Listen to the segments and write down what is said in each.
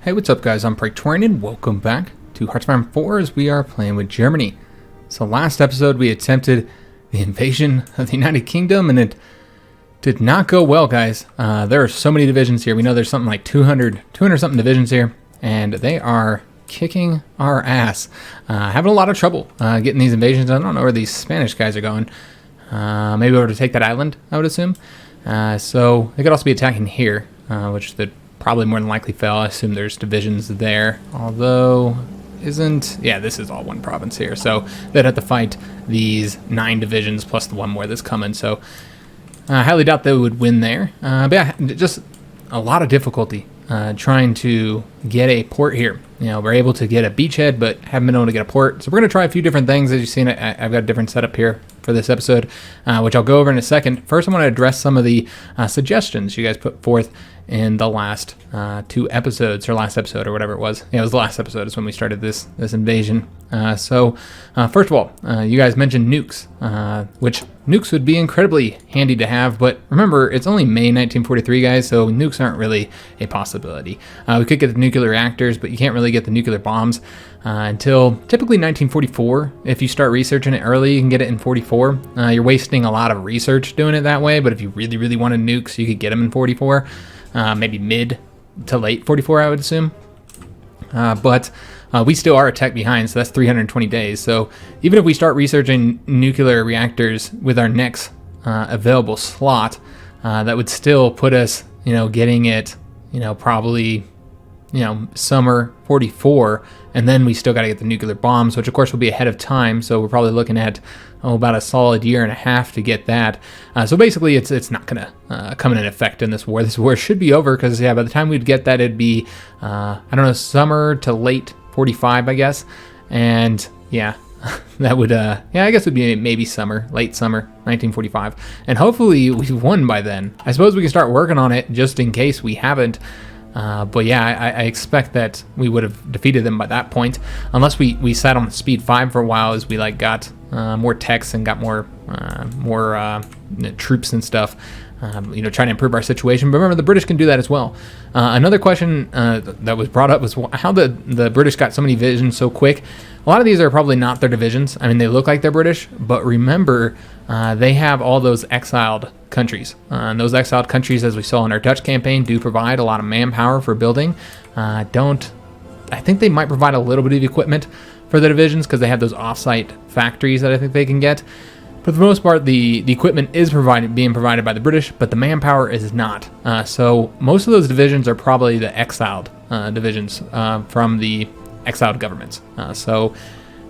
Hey, what's up guys, I'm Praetorian and welcome back to Hearts of Iron 4 as we are playing with Germany. So last episode we attempted the invasion of the United Kingdom and it did not go well, guys. There are so many divisions here. We know there's something like 200 something divisions here and they are kicking our ass. Having a lot of trouble getting these invasions. I don't know where these Spanish guys are going. Maybe over to take that island, I would assume. So they could also be attacking here, which they'd probably more than likely fail. I assume there's divisions there, although this is all one province here, so they'd have to fight these 9 divisions plus the one more that's coming, so I highly doubt they would win there. But yeah, just a lot of difficulty trying to get a port here. You know, we're able to get a beachhead, but haven't been able to get a port. So we're going to try a few different things. As you've seen, I've got a different setup here for this episode, which I'll go over in a second. First, I want to address some of the suggestions you guys put forth in the last 2 episodes, or last episode, or whatever it was. Yeah, it was the last episode is when we started this invasion. So first of all, you guys mentioned nukes, which nukes would be incredibly handy to have, but remember, it's only May 1943, guys, so nukes aren't really a possibility. We could get the nuclear reactors, but you can't really get the nuclear bombs until typically 1944. If you start researching it early, you can get it in 44. You're wasting a lot of research doing it that way, but if you really, really wanted nukes, you could get them in 44. Maybe mid to late 44, I would assume. But we still are a tech behind, so that's 320 days. So even if we start researching nuclear reactors with our next available slot, that would still put us, getting it, probably, summer 44, and then we still got to get the nuclear bombs, which of course will be ahead of time. So we're probably looking at about a solid year and a half to get that. So basically, it's not going to come into effect in this war. This war should be over because by the time we'd get that, it'd be I don't know, summer to late 45, I guess. And yeah, that would I guess it would be maybe late summer 1945, and hopefully we've won by then. I suppose we can start working on it just in case we haven't. But yeah, I expect that we would have defeated them by that point, unless we sat on speed 5 for a while as we got more techs and got more troops and stuff. Trying to improve our situation. But remember, the British can do that as well. Another question that was brought up was how the British got so many divisions so quick. A lot of these are probably not their divisions. I mean, they look like they're British, but remember, they have all those exiled countries. And those exiled countries, as we saw in our Dutch campaign, do provide a lot of manpower for building. I think they might provide a little bit of equipment for the divisions because they have those off-site factories that I think they can get. But for the most part, the equipment is being provided by the British, but the manpower is not. So most of those divisions are probably the exiled divisions from the exiled governments. So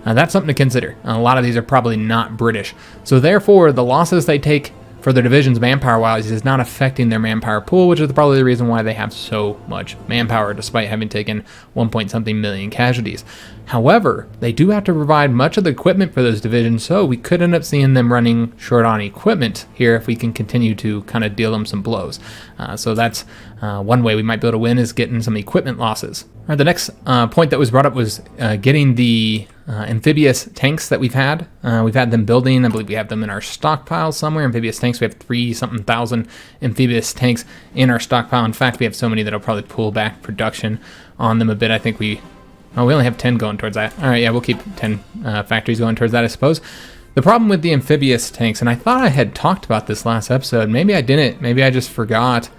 that's something to consider. A lot of these are probably not British. So therefore, the losses they take for their divisions manpower-wise is not affecting their manpower pool, which is probably the reason why they have so much manpower despite having taken 1-something million casualties. However, they do have to provide much of the equipment for those divisions, so we could end up seeing them running short on equipment here if we can continue to kind of deal them some blows. So that's one way we might be able to win, is getting some equipment losses. All right, the next point that was brought up was getting the amphibious tanks that we've had. We've had them building. I believe we have them in our stockpile somewhere. Amphibious tanks. We have 3-something thousand amphibious tanks in our stockpile. In fact, we have so many that I'll probably pull back production on them a bit. I think we only have 10 going towards that. All right, yeah, we'll keep 10 factories going towards that, I suppose. The problem with the amphibious tanks, and I thought I had talked about this last episode. Maybe I didn't. Maybe I just forgot.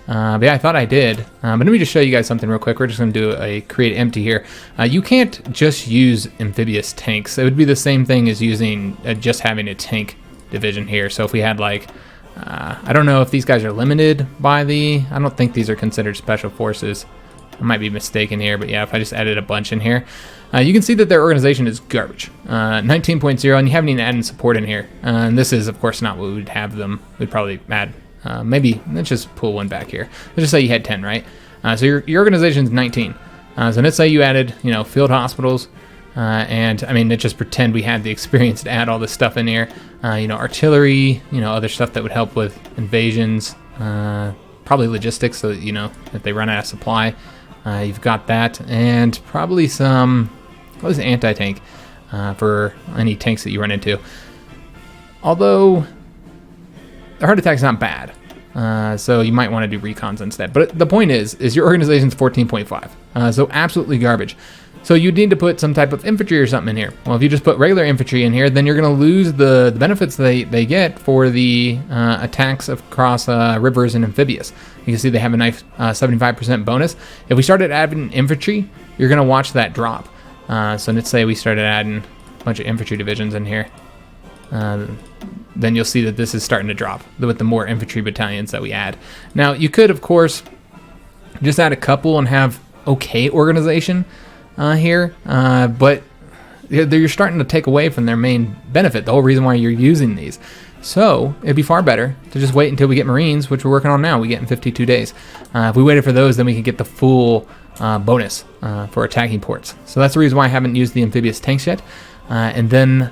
But yeah, I thought I did. But let me just show you guys something real quick. We're just going to do a create empty here. You can't just use amphibious tanks. It would be the same thing as using just having a tank division here. So if we had I don't know if these guys are limited by I don't think these are considered special forces. I might be mistaken here, but yeah, if I just added a bunch in here, you can see that their organization is garbage. 19.0, and you haven't even added support in here. And this is, of course, not what we would have them. We'd probably add, maybe, let's just pull one back here. Let's just say you had 10, right? So your organization is 19. So let's say you added, field hospitals, and I mean, let's just pretend we had the experience to add all this stuff in here. Artillery, other stuff that would help with invasions, probably logistics, so that, if they run out of supply, you've got that, and probably some, what is anti-tank for any tanks that you run into. Although the heart attack's not bad. So you might want to do recons instead. But the point is your organization's 14.5. So absolutely garbage. So you need to put some type of infantry or something in here. Well, if you just put regular infantry in here, then you're going to lose the benefits they get for the attacks across rivers and amphibious. You can see they have a nice 75% bonus. If we started adding infantry, you're going to watch that drop. So let's say we started adding a bunch of infantry divisions in here. Then you'll see that this is starting to drop with the more infantry battalions that we add. Now, you could, of course, just add a couple and have okay organization here, but you're starting to take away from their main benefit, the whole reason why you're using these. So it'd be far better to just wait until we get Marines, which we're working on now. We get in 52 days. If we waited for those, then we could get the full bonus for attacking ports. So that's the reason why I haven't used the amphibious tanks yet. And then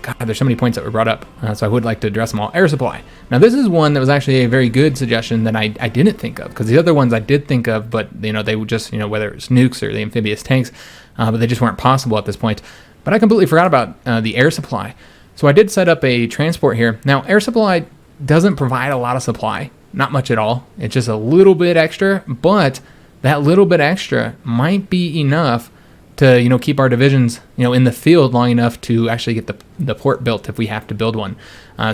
God, there's so many points that were brought up, so I would like to address them all. Air supply. Now, this is one that was actually a very good suggestion that I didn't think of, because the other ones I did think of, but they would just, whether it's nukes or the amphibious tanks, but they just weren't possible at this point. But I completely forgot about the air supply. So I did set up a transport here. Now, air supply doesn't provide a lot of supply, not much at all. It's just a little bit extra, but that little bit extra might be enough to keep our divisions in the field long enough to actually get the port built if we have to build one.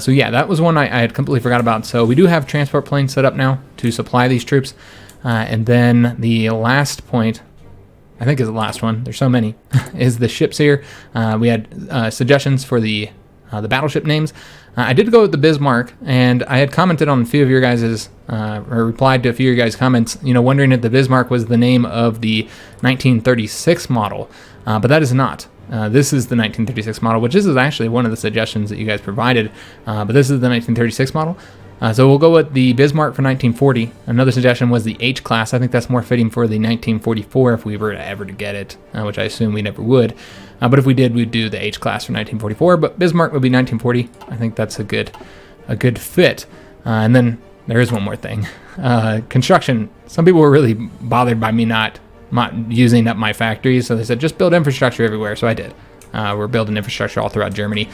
So yeah, that was one I had completely forgot about. So we do have transport planes set up now to supply these troops. And then the last point, I think is the last one, there's so many, is the ships here. We had suggestions for the battleship names. I did go with the Bismarck, and I had commented on a few of your guys's, or replied to a few of your guys' comments, wondering if the Bismarck was the name of the 1936 model, but that is not. This is the 1936 model, which is actually one of the suggestions that you guys provided, but this is the 1936 model. So we'll go with the Bismarck for 1940. Another suggestion was the H class. I think that's more fitting for the 1944 if we were ever to get it, which I assume we never would. But if we did, we'd do the H class for 1944. But Bismarck would be 1940. I think that's a good fit. And then there is one more thing. Construction. Some people were really bothered by me not using up my factories, so they said just build infrastructure everywhere. So I did. We're building infrastructure all throughout Germany.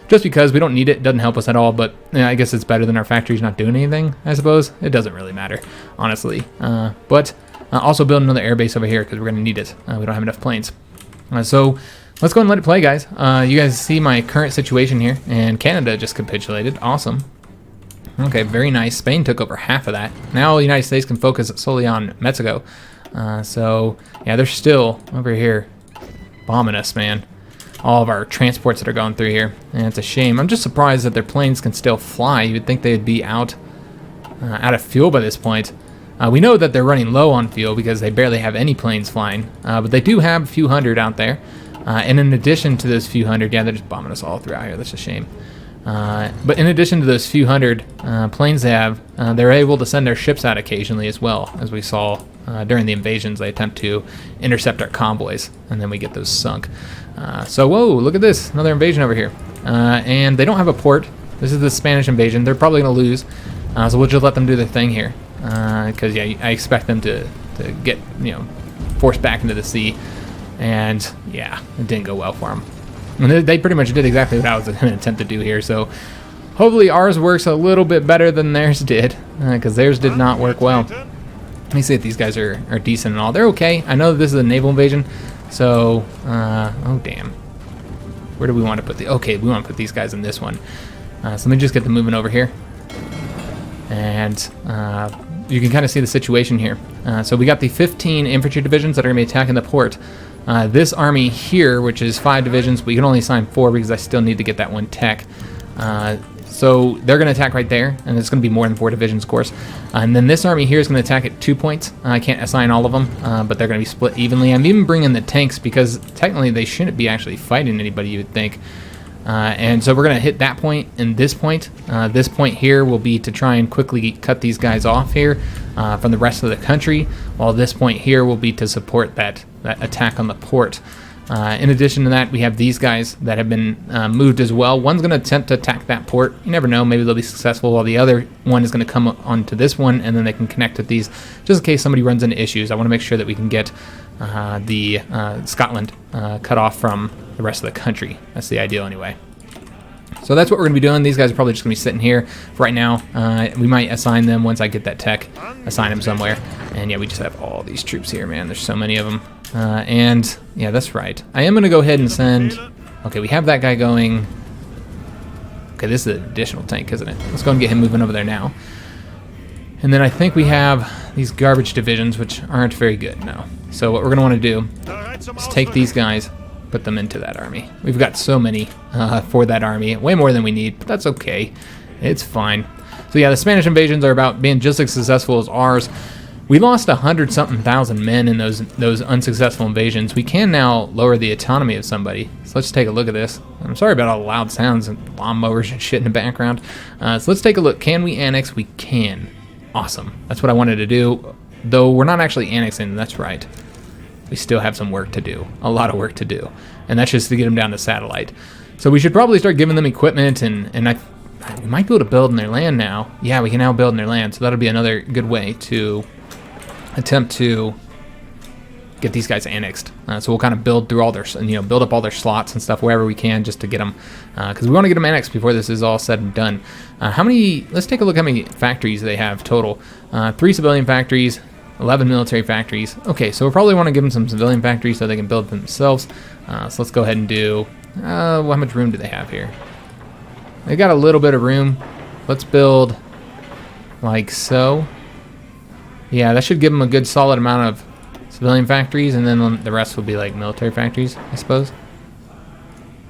Just because we don't need it, doesn't help us at all, but I guess it's better than our factories not doing anything, I suppose. It doesn't really matter, honestly. But also build another airbase over here because we're going to need it. We don't have enough planes. So let's go and let it play, guys. You guys see my current situation here, and Canada just capitulated. Awesome. Okay, very nice. Spain took over half of that. Now the United States can focus solely on Mexico. So, yeah, they're still over here bombing us, man. All of our transports that are going through here, and it's a shame. I'm just surprised that their planes can still fly. You'd think they'd be out of fuel by this point. We know that they're running low on fuel because they barely have any planes flying, but they do have a few hundred out there. And in addition to those few hundred, yeah, they're just bombing us all throughout here. That's a shame. But in addition to those few hundred planes they have, they're able to send their ships out occasionally as well, as we saw during the invasions. They attempt to intercept our convoys, and then we get those sunk. So, whoa, look at this. Another invasion over here. And they don't have a port. This is the Spanish invasion. They're probably going to lose. So we'll just let them do their thing here. Because, yeah, I expect them to get, forced back into the sea. And, yeah, it didn't go well for them. And they pretty much did exactly what I was going to attempt to do here. So hopefully ours works a little bit better than theirs did. Because theirs did not work well. Let me see if these guys are decent and all. They're okay. I know this is a naval invasion. So, oh damn. Where do we want to put the... Okay, we want to put these guys in this one. So let me just get them moving over here. And you can kind of see the situation here. So we got the 15 infantry divisions that are going to be attacking the port. This army here, which is 5 divisions, we can only assign 4 because I still need to get that one tech. So they're going to attack right there, and it's going to be more than 4 divisions, of course. And then this army here is going to attack at 2 points. I can't assign all of them, but they're going to be split evenly. I'm even bringing the tanks because technically they shouldn't be actually fighting anybody, you would think. And so we're going to hit that point and this point. This point here will be to try and quickly cut these guys off here from the rest of the country, while this point here will be to support that attack on the port. In addition to that, we have these guys that have been moved as well. One's going to attempt to attack that port. You never know, maybe they'll be successful, while the other one is going to come onto this one, and then they can connect with these just in case somebody runs into issues. I want to make sure that we can get the Scotland cut off from the rest of the country. That's the ideal anyway. So that's what we're going to be doing. These guys are probably just going to be sitting here for right now. We might assign them once I get that tech, assign them somewhere. And yeah, we just have all these troops here, man. There's so many of them. And yeah, that's right. I am going to go ahead and send... Okay, we have that guy going... Okay, this is an additional tank, isn't it? Let's go and get him moving over there now. And then I think we have these garbage divisions, which aren't very good, no. So what we're going to want to do is take these guys, put them into that army. We've got so many for that army, way more than we need, but that's okay. It's fine. So yeah, the Spanish invasions are about being just as successful as ours. We lost 100-something thousand men in those unsuccessful invasions. We can now lower the autonomy of somebody. So let's take a look at this. I'm sorry about all the loud sounds and lawnmowers and shit in the background. So let's take a look. Can we annex? We can. Awesome. That's what I wanted to do. Though we're not actually annexing, that's right. We still have some work to do. A lot of work to do. And that's just to get them down to satellite. So we should probably start giving them equipment, and we might be able to build in their land now. Yeah, we can now build in their land, so that'll be another good way to attempt to get these guys annexed. So we'll kind of build through all their, build up all their slots and stuff wherever we can just to get them, because we want to get them annexed before this is all said and done. Let's take a look how many factories they have total. 3 civilian factories, 11 military factories. Okay, so we'll probably want to give them some civilian factories so they can build them themselves. So let's go ahead and do, how much room do they have here? They got a little bit of room. Let's build like so. Yeah, that should give them a good solid amount of civilian factories, and then the rest will be like military factories, I suppose.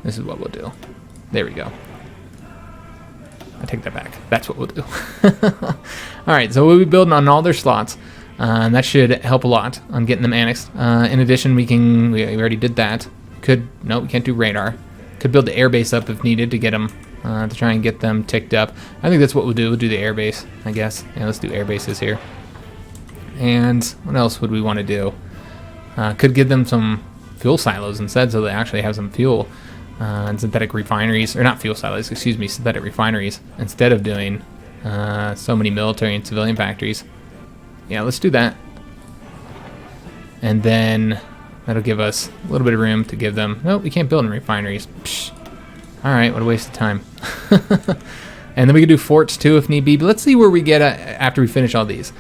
This is what we'll do. There we go. I take that back. That's what we'll do. Alright, so we'll be building on all their slots, and that should help a lot on getting them annexed. In addition, we already did that. No, we can't do radar. Could build the air base up if needed to get them, to try and get them ticked up. I think that's what we'll do. We'll do the air base, I guess. Yeah, let's do air bases here. And what else would we want to do? Could give them some fuel silos instead, so they actually have some fuel. And synthetic refineries, or not fuel silos, excuse me, synthetic refineries, instead of doing so many military and civilian factories. Yeah, let's do that. And then that'll give us a little bit of room to give them... Nope, we can't build in refineries. Alright, what a waste of time. And then we could do forts too if need be, but let's see where we get after we finish all these.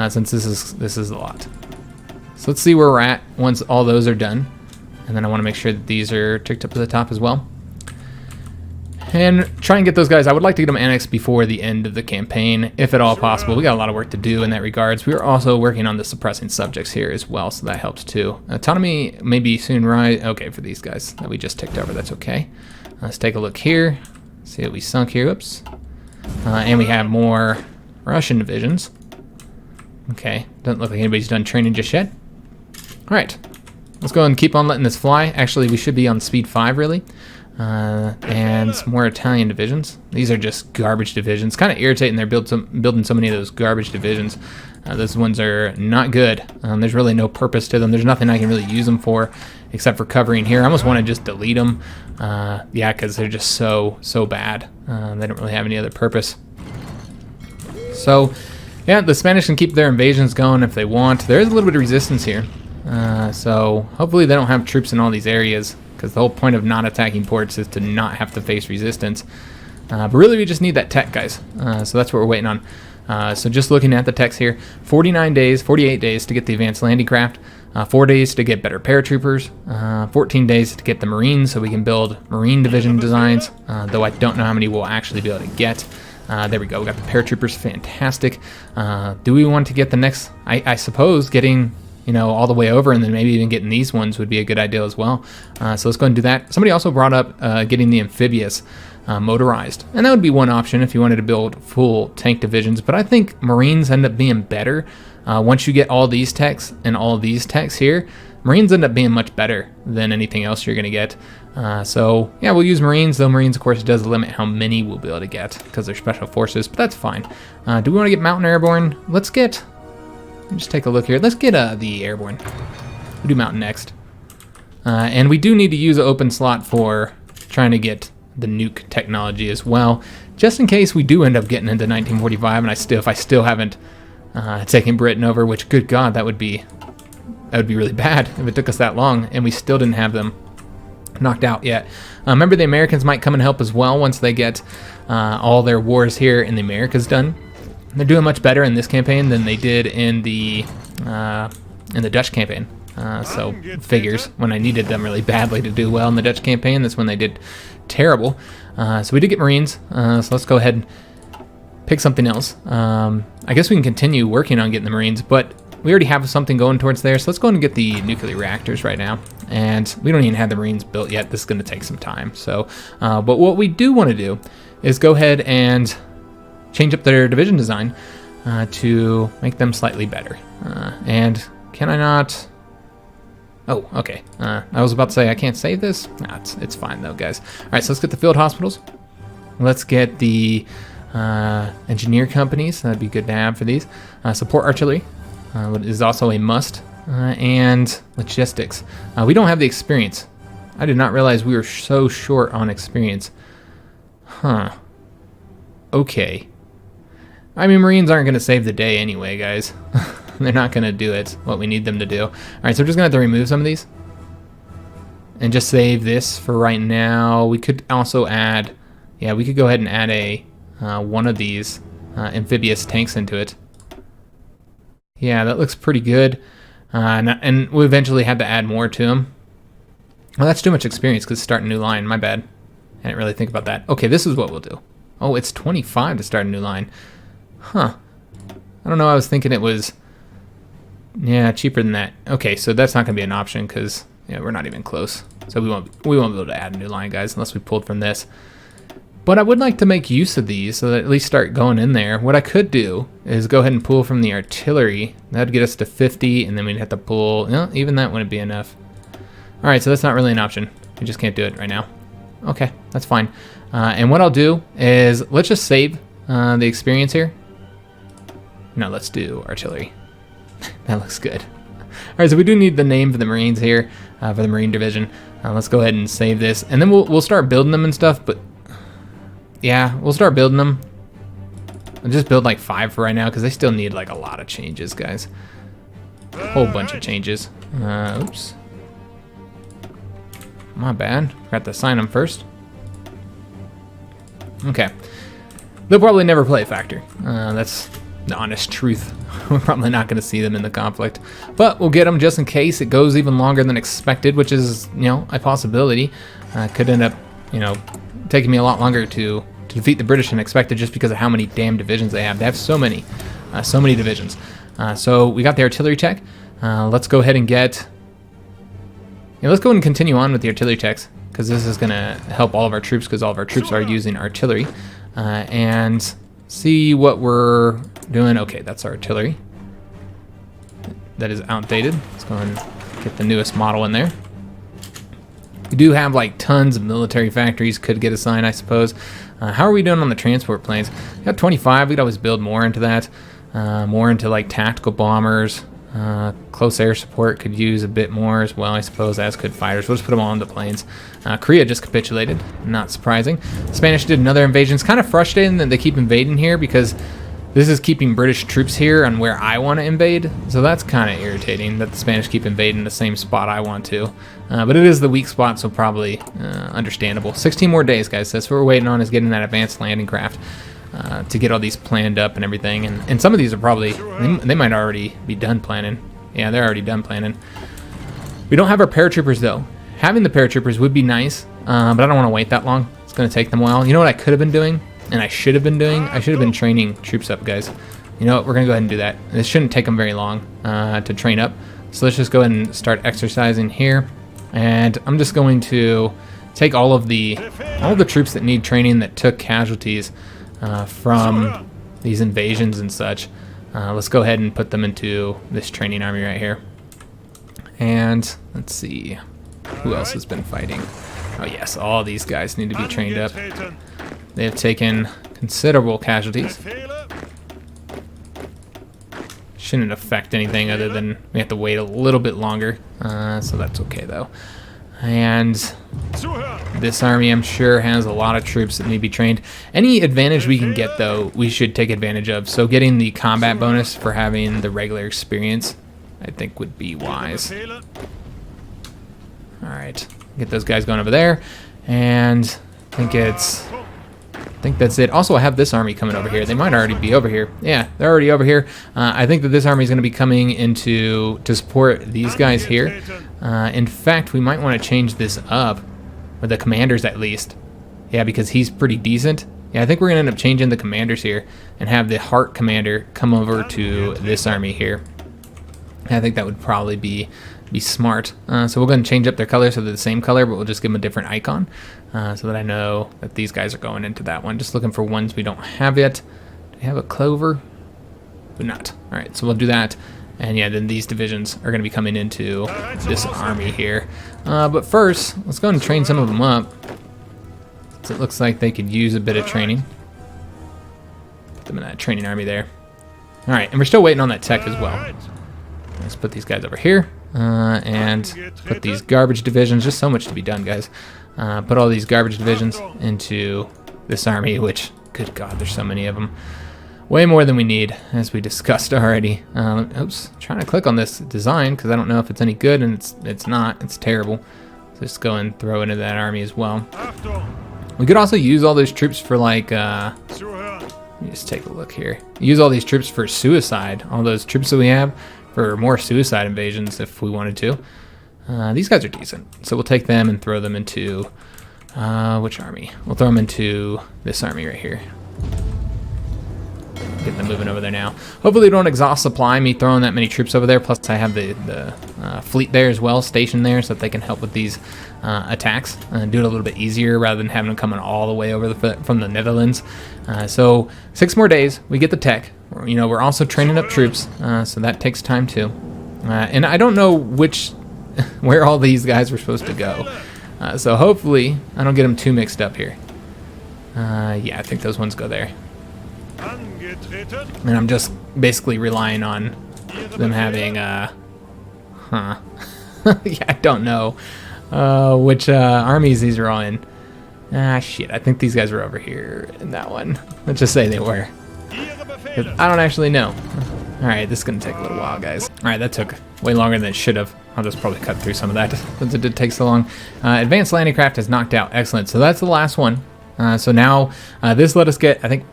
Since this is a lot. So let's see where we're at once all those are done. And then I want to make sure that these are ticked up to the top as well. And try and get those guys. I would like to get them annexed before the end of the campaign, if at all possible. We got a lot of work to do in that regards. We are also working on the suppressing subjects here as well, so that helps too. Autonomy maybe soon rise. Okay, for these guys that we just ticked over, that's okay. Let's take a look here. See what we sunk here. Oops. And we have more Russian divisions. Okay, doesn't look like anybody's done training just yet. Alright, let's go and keep on letting this fly. Actually, we should be on speed 5, really. And some more Italian divisions. These are just garbage divisions. Kind of irritating they're building so many of those garbage divisions. Those ones are not good. There's really no purpose to them. There's nothing I can really use them for except for covering here. I almost want to just delete them. Yeah, because they're just so bad. They don't really have any other purpose. So... yeah, the Spanish can keep their invasions going if they want. There is a little bit of resistance here. So hopefully they don't have troops in all these areas, because the whole point of not attacking ports is to not have to face resistance. But really we just need that tech, guys. So that's what we're waiting on. So just looking at the techs here, 48 days to get the advanced landing craft, 4 days to get better paratroopers, 14 days to get the Marines so we can build Marine division designs, though I don't know how many we'll actually be able to get. There we go. We got the paratroopers. Fantastic. Do we want to get the next? I suppose getting all the way over and then maybe even getting these ones would be a good idea as well. So let's go and do that. Somebody also brought up getting the amphibious motorized, and that would be one option if you wanted to build full tank divisions. But I think Marines end up being better once you get all these techs and all these techs here. Marines end up being much better than anything else you're going to get. So yeah, we'll use Marines, though Marines of course does limit how many we'll be able to get because they're special forces, but that's fine. Do we want to get mountain airborne? Let me just take a look here. Let's get the airborne. We'll do mountain next. And we do need to use an open slot for trying to get the nuke technology as well, just in case we do end up getting into 1945 and if I still haven't taken Britain over, which good God, that would be really bad if it took us that long and we still didn't have them knocked out yet. Remember, the Americans might come and help as well once they get all their wars here in the Americas done. They're doing much better in this campaign than they did in the Dutch campaign. So figures, when I needed them really badly to do well in the Dutch campaign, that's when they did terrible. So we did get Marines, so let's go ahead and pick something else. I guess we can continue working on getting the Marines, but we already have something going towards there, so let's go ahead and get the nuclear reactors right now. And we don't even have the Marines built yet. This is going to take some time. So, but what we do want to do is go ahead and change up their division design to make them slightly better. And can I not? Oh, okay. I was about to say I can't save this. Nah, it's fine though, guys. All right, so let's get the field hospitals. Let's get the engineer companies. That'd be good to have for these. Support artillery is also a must. And logistics. We don't have the experience. I did not realize we were so short on experience. Huh. Okay. I mean, Marines aren't going to save the day anyway, guys. They're not going to do it, what we need them to do. All right, so we're just going to have to remove some of these. And just save this for right now. We could also add... Yeah, we could go ahead and add a one of these amphibious tanks into it. Yeah, that looks pretty good. And we eventually had to add more to them. Well, that's too much experience because start a new line. My bad. I didn't really think about that. Okay, this is what we'll do. Oh, it's 25 to start a new line. Huh. I don't know. I was thinking it was... Yeah, cheaper than that. Okay, so that's not going to be an option because we're not even close. So we won't be able to add a new line, guys, unless we pulled from this. But I would like to make use of these so that at least start going in there. What I could do is go ahead and pull from the artillery. That would get us to 50, and then we'd have to pull... No, even that wouldn't be enough. All right, so that's not really an option. We just can't do it right now. Okay, that's fine. And what I'll do is let's just save the experience here. No, let's do artillery. That looks good. All right, so we do need the name for the Marines here, for the Marine Division. Let's go ahead and save this, and then we'll start building them and stuff. But yeah, we'll start building them. I'll just build like 5 for right now because they still need like a lot of changes, guys. A whole bunch of changes. Oops. My bad. Got to sign them first. Okay. They'll probably never play a factor. That's the honest truth. We're probably not going to see them in the conflict, but we'll get them just in case it goes even longer than expected, which is, a possibility. Could end up, taking me a lot longer to defeat the British than expected just because of how many damn divisions they have. They have so many divisions. So we got the artillery tech. Let's go ahead and get... let's go ahead and continue on with the artillery techs because this is going to help all of our troops because all of our troops are using artillery. And see what we're doing. Okay, that's our artillery. That is outdated. Let's go ahead and get the newest model in there. We do have like tons of military factories could get assigned, I suppose. How are we doing on the transport planes? We got 25. We'd always build more into that. More into like tactical bombers. Close air support could use a bit more as well, I suppose, as could fighters. We'll just put them all into planes. Korea just capitulated. Not surprising. The Spanish did another invasion. It's kind of frustrating that they keep invading here because this is keeping British troops here on where I want to invade. So that's kind of irritating that the Spanish keep invading the same spot I want to. But it is the weak spot, so probably understandable. 16 more days, guys. That's what we're waiting on, is getting that advanced landing craft to get all these planned up and everything. And some of these are probably, they might already be done planning. Yeah, they're already done planning. We don't have our paratroopers, though. Having the paratroopers would be nice, but I don't want to wait that long. It's going to take them a while. You know what I could have been doing? And I should have been doing? I should have been training troops up, guys. You know what? We're going to go ahead and do that. This shouldn't take them very long to train up. So let's just go ahead and start exercising here. And I'm just going to take all the troops that need training that took casualties from these invasions and such. Let's go ahead and put them into this training army right here. And let's see. Who else has been fighting? Oh yes, all these guys need to be trained up. They have taken considerable casualties. Shouldn't affect anything other than we have to wait a little bit longer. So that's okay though. And this army, I'm sure, has a lot of troops that need to be trained. Any advantage we can get, though, we should take advantage of. So getting the combat bonus for having the regular experience, I think, would be wise. All right. Get those guys going over there. And I think that's it. Also, I have this army coming over here. They might already be over here. Yeah, they're already over here. I think that this army is going to be coming to support these guys here. In fact, we might want to change this up, with the commanders at least. Yeah, because he's pretty decent. Yeah, I think we're going to end up changing the commanders here and have the Heart commander come over to this army here. I think that would probably be smart. So we're going to change up their color so they're the same color, but we'll just give them a different icon so that I know that these guys are going into that one. Just looking for ones we don't have yet. Do we have a clover? Do not. All right, so we'll do that. And yeah, then these divisions are going to be coming into this army here. But first, let's go and train some of them up. So it looks like they could use a bit of training. Put them in that training army there. All right, and we're still waiting on that tech as well. Let's put these guys over here and put these garbage divisions. Just so much to be done, guys. Put all these garbage divisions into this army, which, good God, there's so many of them. Way more than we need, as we discussed already. Oops, trying to click on this design because I don't know if it's any good, and it's not. It's terrible. So just go and throw into that army as well. We could also use all those troops for like, let me just take a look here. Use all these troops for suicide. All those troops that we have for more suicide invasions if we wanted to. These guys are decent. So we'll take them and throw them into, which army? We'll throw them into this army right here. Get them moving over there now. Hopefully they don't exhaust supply, me throwing that many troops over there. Plus I have the fleet there as well, stationed there, so that they can help with these attacks and do it a little bit easier rather than having them coming all the way over from the Netherlands. So 6 more days, we get the tech. You know, we're also training up troops, so that takes time too. And I don't know where all these guys were supposed to go. So hopefully I don't get them too mixed up here. Yeah, I think those ones go there. And I'm just basically relying on them having, yeah, I don't know which armies these are all in. Shit, I think these guys were over here in that one. Let's just say they were. I don't actually know. Alright, this is going to take a little while, guys. Alright, that took way longer than it should have. I'll just probably cut through some of that since it did take so long. Advanced landing craft is knocked out. Excellent. So that's the last one. So now this let us get, I think,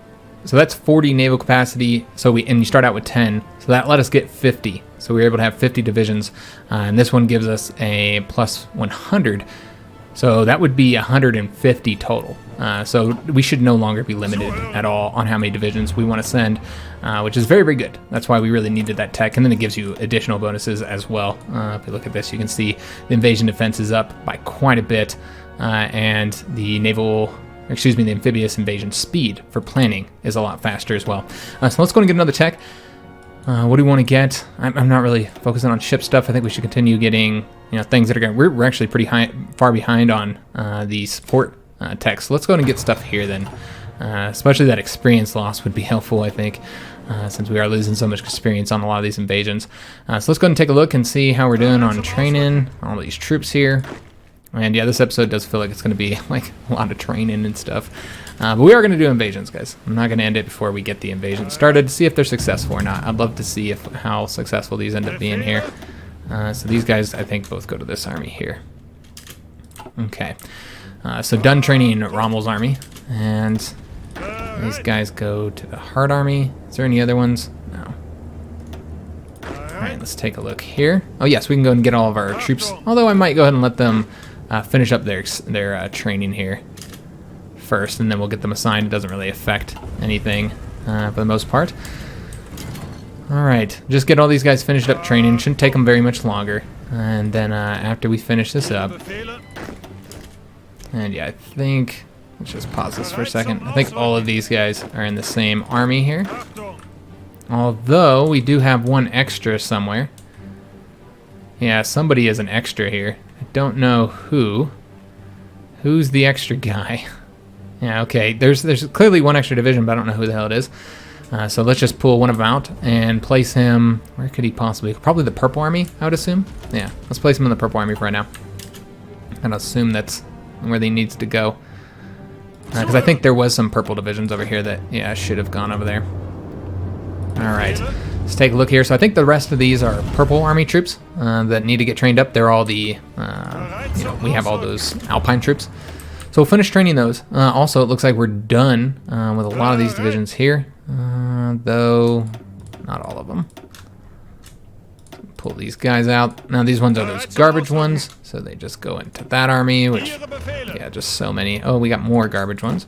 so that's 40 naval capacity. So and you start out with 10. So that let us get 50. So we were able to have 50 divisions. And this one gives us a plus 100. So that would be 150 total. So we should no longer be limited at all on how many divisions we want to send, which is very, very good. That's why we really needed that tech. And then it gives you additional bonuses as well. If you look at this, you can see the invasion defense is up by quite a bit. And the the amphibious invasion speed for planning is a lot faster as well. So let's go and get another tech. What do we want to get? I'm not really focusing on ship stuff. I think we should continue getting, things that are going. We're actually pretty far behind on the support tech. So let's go and get stuff here then. Especially that experience loss would be helpful, I think, since we are losing so much experience on a lot of these invasions. So let's go and take a look and see how we're doing on training all these troops here. And yeah, this episode does feel like it's going to be like a lot of training and stuff. But we are going to do invasions, guys. I'm not going to end it before we get the invasion started to see if they're successful or not. I'd love to see how successful these end up being here. So these guys, I think, both go to this army here. Okay. So done training Rommel's army. And these guys go to the Heart army. Is there any other ones? No. Alright, let's take a look here. Oh yes, we can go and get all of our troops. Although I might go ahead and let them finish up their training here first, and then we'll get them assigned. It doesn't really affect anything for the most part. Alright, just get all these guys finished up training. Shouldn't take them very much longer. And then after we finish this up, and yeah, I think, let's just pause this for a second. I think all of these guys are in the same army here. Although we do have one extra somewhere. Yeah, somebody is an extra here. I don't know who. Who's the extra guy? Yeah, okay. There's clearly one extra division, but I don't know who the hell it is. So let's just pull one of them out and place him. Where could he possibly? Probably the Purple Army, I would assume. Yeah, let's place him in the Purple Army for right now. I'd assume that's where he needs to go. Because I think there was some purple divisions over here that, yeah, should have gone over there. Alright, Let's take a look here. So I think the rest of these are purple army troops that need to get trained up. They're all the, we have all those Alpine troops. So we'll finish training those. Also, it looks like we're done with a lot of these divisions here, though not all of them. Pull these guys out. Now these ones are those garbage ones, so they just go into that army, which, yeah, just so many. Oh, we got more garbage ones.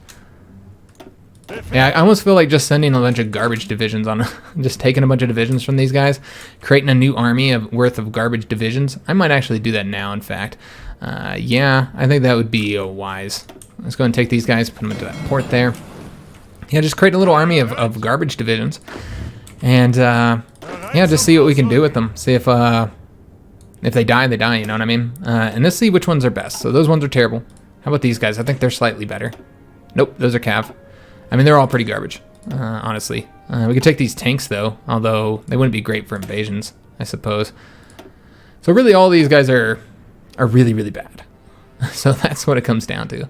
Yeah, I almost feel like just sending a bunch of garbage divisions on, just taking a bunch of divisions from these guys, creating a new army worth of garbage divisions. I might actually do that now, in fact. Yeah, I think that would be wise. Let's go and take these guys, put them into that port there. Yeah, just create a little army of garbage divisions. And, yeah, just see what we can do with them. See if they die, they die, you know what I mean? And let's see which ones are best. So those ones are terrible. How about these guys? I think they're slightly better. Nope, those are cav. I mean, they're all pretty garbage, honestly. We could take these tanks, though, although they wouldn't be great for invasions, I suppose. So really, all these guys are really, really bad. So that's what it comes down to.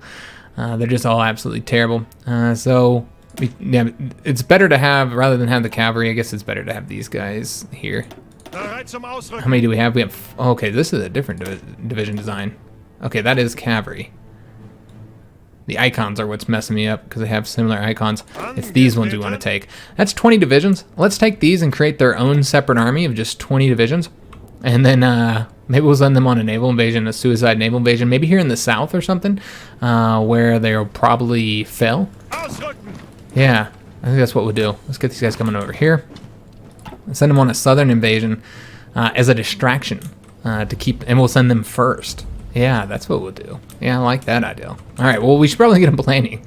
They're just all absolutely terrible. Yeah, it's better to have, rather than have the cavalry, I guess it's better to have these guys here. How many do we have? We have, okay, this is a different division design. Okay, that is cavalry. The icons are what's messing me up because they have similar icons. It's these ones we want to take. That's 20 divisions. Let's take these and create their own separate army of just 20 divisions. And then maybe we'll send them on a naval invasion, a suicide naval invasion, maybe here in the south or something, where they'll probably fail. Yeah, I think that's what we'll do. Let's get these guys coming over here. Let's send them on a southern invasion as a distraction to keep, and we'll send them first. Yeah, that's what we'll do. Yeah, I like that idea. All right, well, we should probably get them planning.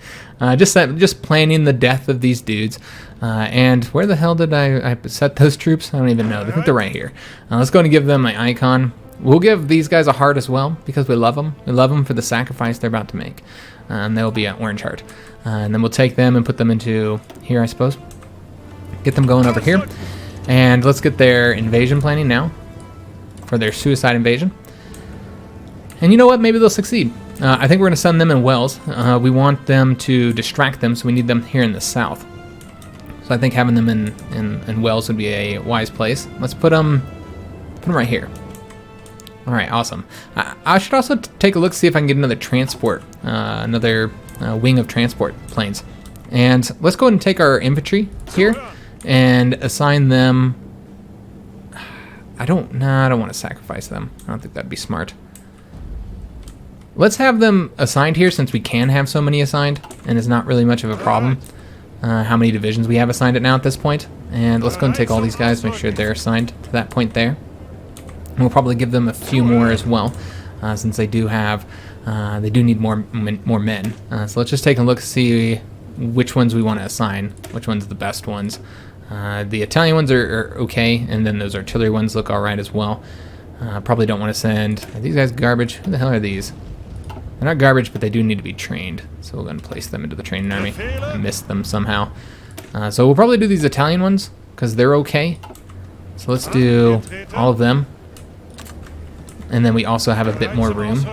Just planning the death of these dudes. And where the hell did I set those troops? I don't even know. I think they're right here. Let's go and give them my icon. We'll give these guys a heart as well because we love them. We love them for the sacrifice they're about to make. And they'll be an orange heart. And then we'll take them and put them into here, I suppose. Get them going over here. And let's get their invasion planning now for their suicide invasion. And you know what? Maybe they'll succeed. I think we're going to send them in Wales. We want them to distract them, so we need them here in the south. So I think having them in Wales would be a wise place. Let's put them right here. All right, awesome. I should also take a look, see if I can get another transport, another wing of transport planes. And let's go ahead and take our infantry here and assign them. I don't want to sacrifice them. I don't think that'd be smart. Let's have them assigned here since we can have so many assigned, and it's not really much of a problem how many divisions we have assigned it now at this point. And let's go and take all these guys, make sure they're assigned to that point there. And we'll probably give them a few more as well, since they do have, they do need more men. So let's just take a look to see which ones we want to assign, which ones are the best ones. The Italian ones are okay, and then those artillery ones look all right as well. Probably don't want to send, are these guys garbage? Who the hell are these? They're not garbage, but they do need to be trained. So we're going to place them into the training army. I missed them somehow. So we'll probably do these Italian ones because they're okay. So let's do all of them. And then we also have a bit more room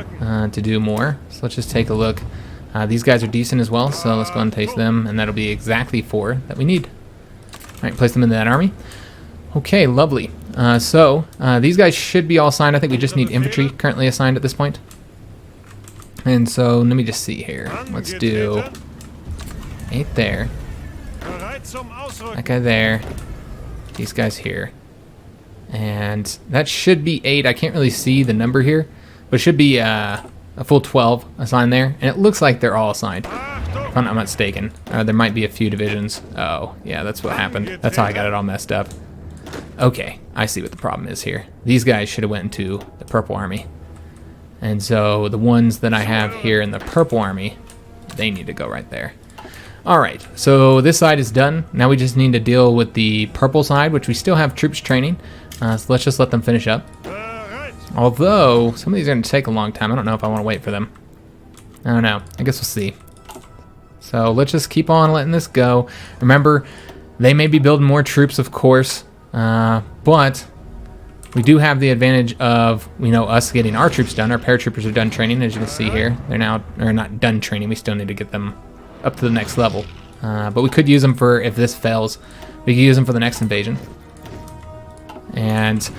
to do more. So let's just take a look. These guys are decent as well, so let's go and taste them, and that'll be exactly 4 that we need. All right, place them into that army. Okay, lovely. So these guys should be all assigned. I think we just need infantry currently assigned at this point. And so let me just see here. Let's do 8 there. That guy there. These guys here. And that should be 8. I can't really see the number here, but it should be a full 12 assigned there. And it looks like they're all assigned, if I'm not mistaken. There might be a few divisions. Oh, yeah, that's what happened. That's how I got it all messed up. Okay, I see what the problem is here. These guys should have went into the purple army. And so the ones that I have here in the purple army, they need to go right there. All right, so this side is done. Now we just need to deal with the purple side, which we still have troops training. So let's just let them finish up. Although, some of these are going to take a long time. I don't know if I want to wait for them. I don't know. I guess we'll see. So let's just keep on letting this go. Remember, they may be building more troops, of course, but we do have the advantage of, us getting our troops done. Our paratroopers are done training, as you can see here. They're not done training. We still need to get them up to the next level. But we could use them for, if this fails, we could use them for the next invasion. And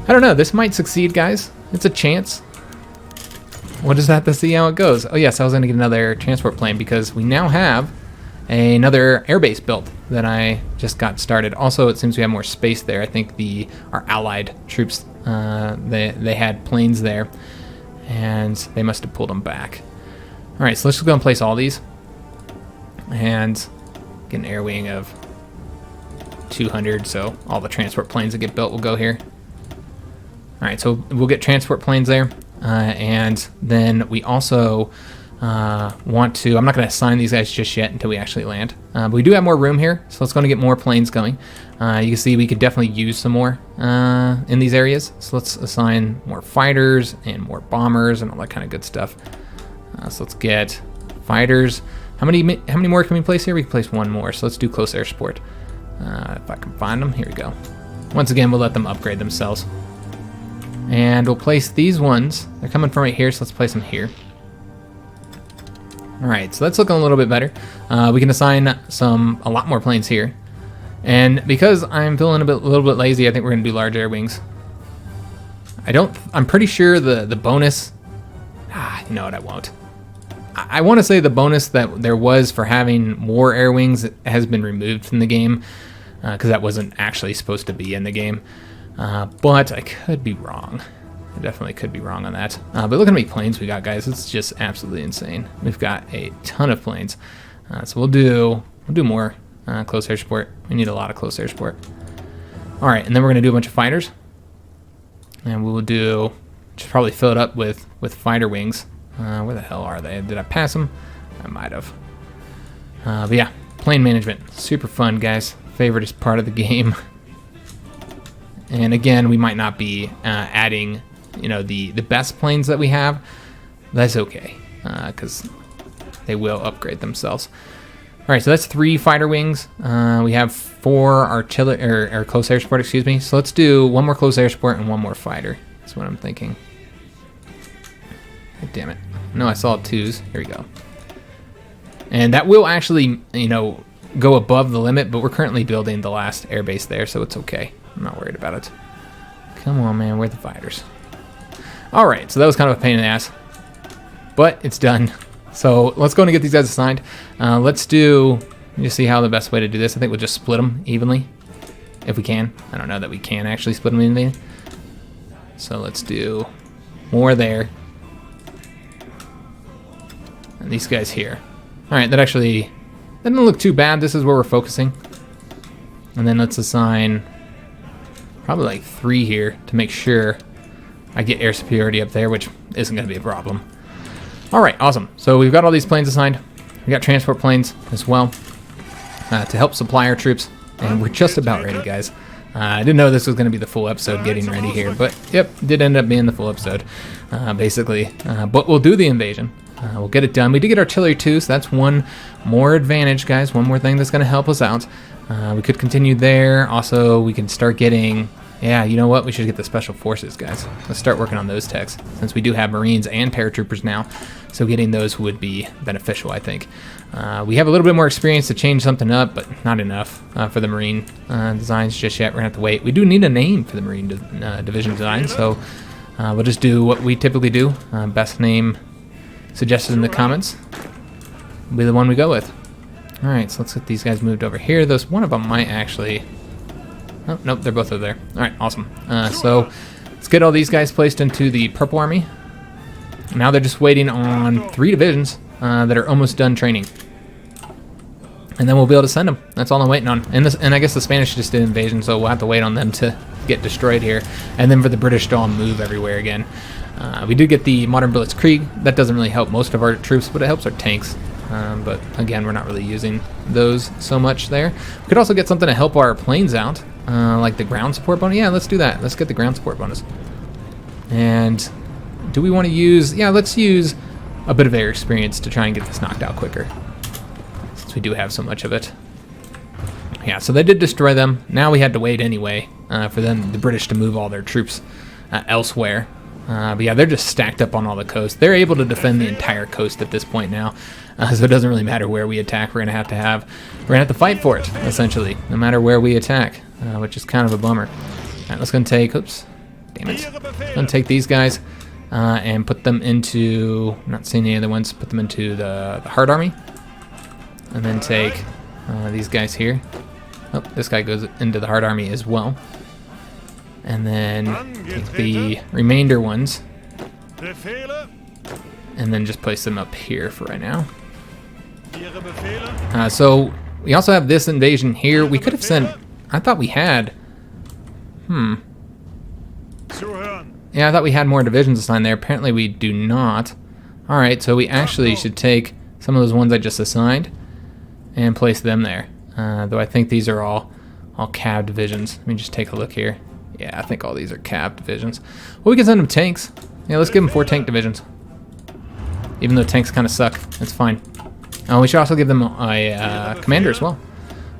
I don't know, this might succeed, guys. It's a chance. We'll just have to see how it goes. Oh yes, I was gonna get another transport plane because we now have another airbase built that I just got started. Also, it seems we have more space there. I think our allied troops, they had planes there, and they must have pulled them back. All right, so let's just go and place all these, and get an air wing of 200. So all the transport planes that get built will go here. All right, so we'll get transport planes there, and then we also want to, I'm not going to assign these guys just yet until we actually land. But we do have more room here, so let's go and get more planes going. You can see we could definitely use some more in these areas. So let's assign more fighters and more bombers and all that kind of good stuff. So let's get fighters. How many more can we place here? We can place one more. So let's do close air support. If I can find them, here we go. Once again, we'll let them upgrade themselves. And we'll place these ones. They're coming from right here, so let's place them here. All right, so that's looking a little bit better. We can assign a lot more planes here. And because I'm feeling a little bit lazy, I think we're gonna do large air wings. I'm pretty sure the bonus, you know what, I won't. I want to say the bonus that there was for having more air wings has been removed from the game, because that wasn't actually supposed to be in the game. But I could be wrong. I definitely could be wrong on that. But look at how many planes we got, guys. It's just absolutely insane. We've got a ton of planes. So we'll do more close air support. We need a lot of close air support. All right, and then we're gonna do a bunch of fighters, and we will just probably fill it up with fighter wings. Where the hell are they? Did I pass them? I might have. But yeah, plane management, super fun, guys. Favorite part of the game. And again, we might not be adding, the best planes that we have. That's okay, because they will upgrade themselves. All right, so that's 3 fighter wings. We have 4 artillery or close air support, excuse me. So let's do 1 more close air support and 1 more fighter. That's what I'm thinking. Oh, damn it! No, I saw 2s. Here we go. And that will actually, go above the limit, but we're currently building the last airbase there, so it's okay. I'm not worried about it. Come on, man, where are the fighters? All right, so that was kind of a pain in the ass, but it's done. So let's go and get these guys assigned. Let's just see how the best way to do this. I think we'll just split them evenly, if we can. I don't know that we can actually split them evenly. So let's do more there. And these guys here. All right, that doesn't look too bad. This is where we're focusing. And then let's assign probably like 3 here to make sure I get air superiority up there, which isn't going to be a problem. All right, awesome. So we've got all these planes assigned. We got transport planes as well to help supply our troops. And we're just about ready, guys. I didn't know this was going to be the full episode getting ready here, but yep, did end up being the full episode, basically. But we'll do the invasion. We'll get it done. We did get artillery too, so that's one more advantage, guys. One more thing that's going to help us out. We could continue there. Also, we can start getting... Yeah, you know what? We should get the special forces, guys. Let's start working on those techs, since we do have Marines and paratroopers now. So getting those would be beneficial, I think. We have a little bit more experience to change something up, but not enough for the Marine designs just yet. We're going to have to wait. We do need a name for the Marine division design, so we'll just do what we typically do. Best name suggested in the comments will be the one we go with. All right, so let's get these guys moved over here. One of them might actually... Oh, nope, they're both over there. All right, awesome. So let's get all these guys placed into the Purple Army. Now they're just waiting on 3 divisions that are almost done training. And then we'll be able to send them. That's all I'm waiting on. And I guess the Spanish just did invasion, so we'll have to wait on them to get destroyed here. And then for the British to all move everywhere again. We did get the Modern Blitzkrieg. That doesn't really help most of our troops, but it helps our tanks. But again, we're not really using those so much there. We could also get something to help our planes out, like the ground support bonus. Yeah, let's do that. Let's get the ground support bonus. And do we want to use... Yeah, let's use a bit of air experience to try and get this knocked out quicker, since we do have so much of it. Yeah, so they did destroy them. Now we had to wait anyway for the British to move all their troops elsewhere. But yeah, they're just stacked up on all the coast. They're able to defend the entire coast at this point now, so it doesn't really matter where we attack. We're gonna have to fight for it, essentially, no matter where we attack, which is kind of a bummer. right, let's go and take, oops, damn it. Gonna take these guys and put them into, not seeing any other ones, put them into the Hard Army. And then take these guys here. Oh, this guy goes into the Hard Army as well. And then take the remainder ones. And then just place them up here for right now. So we also have this invasion here. We could have sent, I thought we had, yeah, I thought we had more divisions assigned there. Apparently we do not. Alright, so we actually should take some of those ones I just assigned and place them there. Though I think these are all cab divisions. Let me just take a look here. Yeah, I think all these are cab divisions. Well, we can send them tanks. Yeah, let's give them 4 tank divisions. Even though tanks kind of suck, it's fine. We should also give them a commander as well.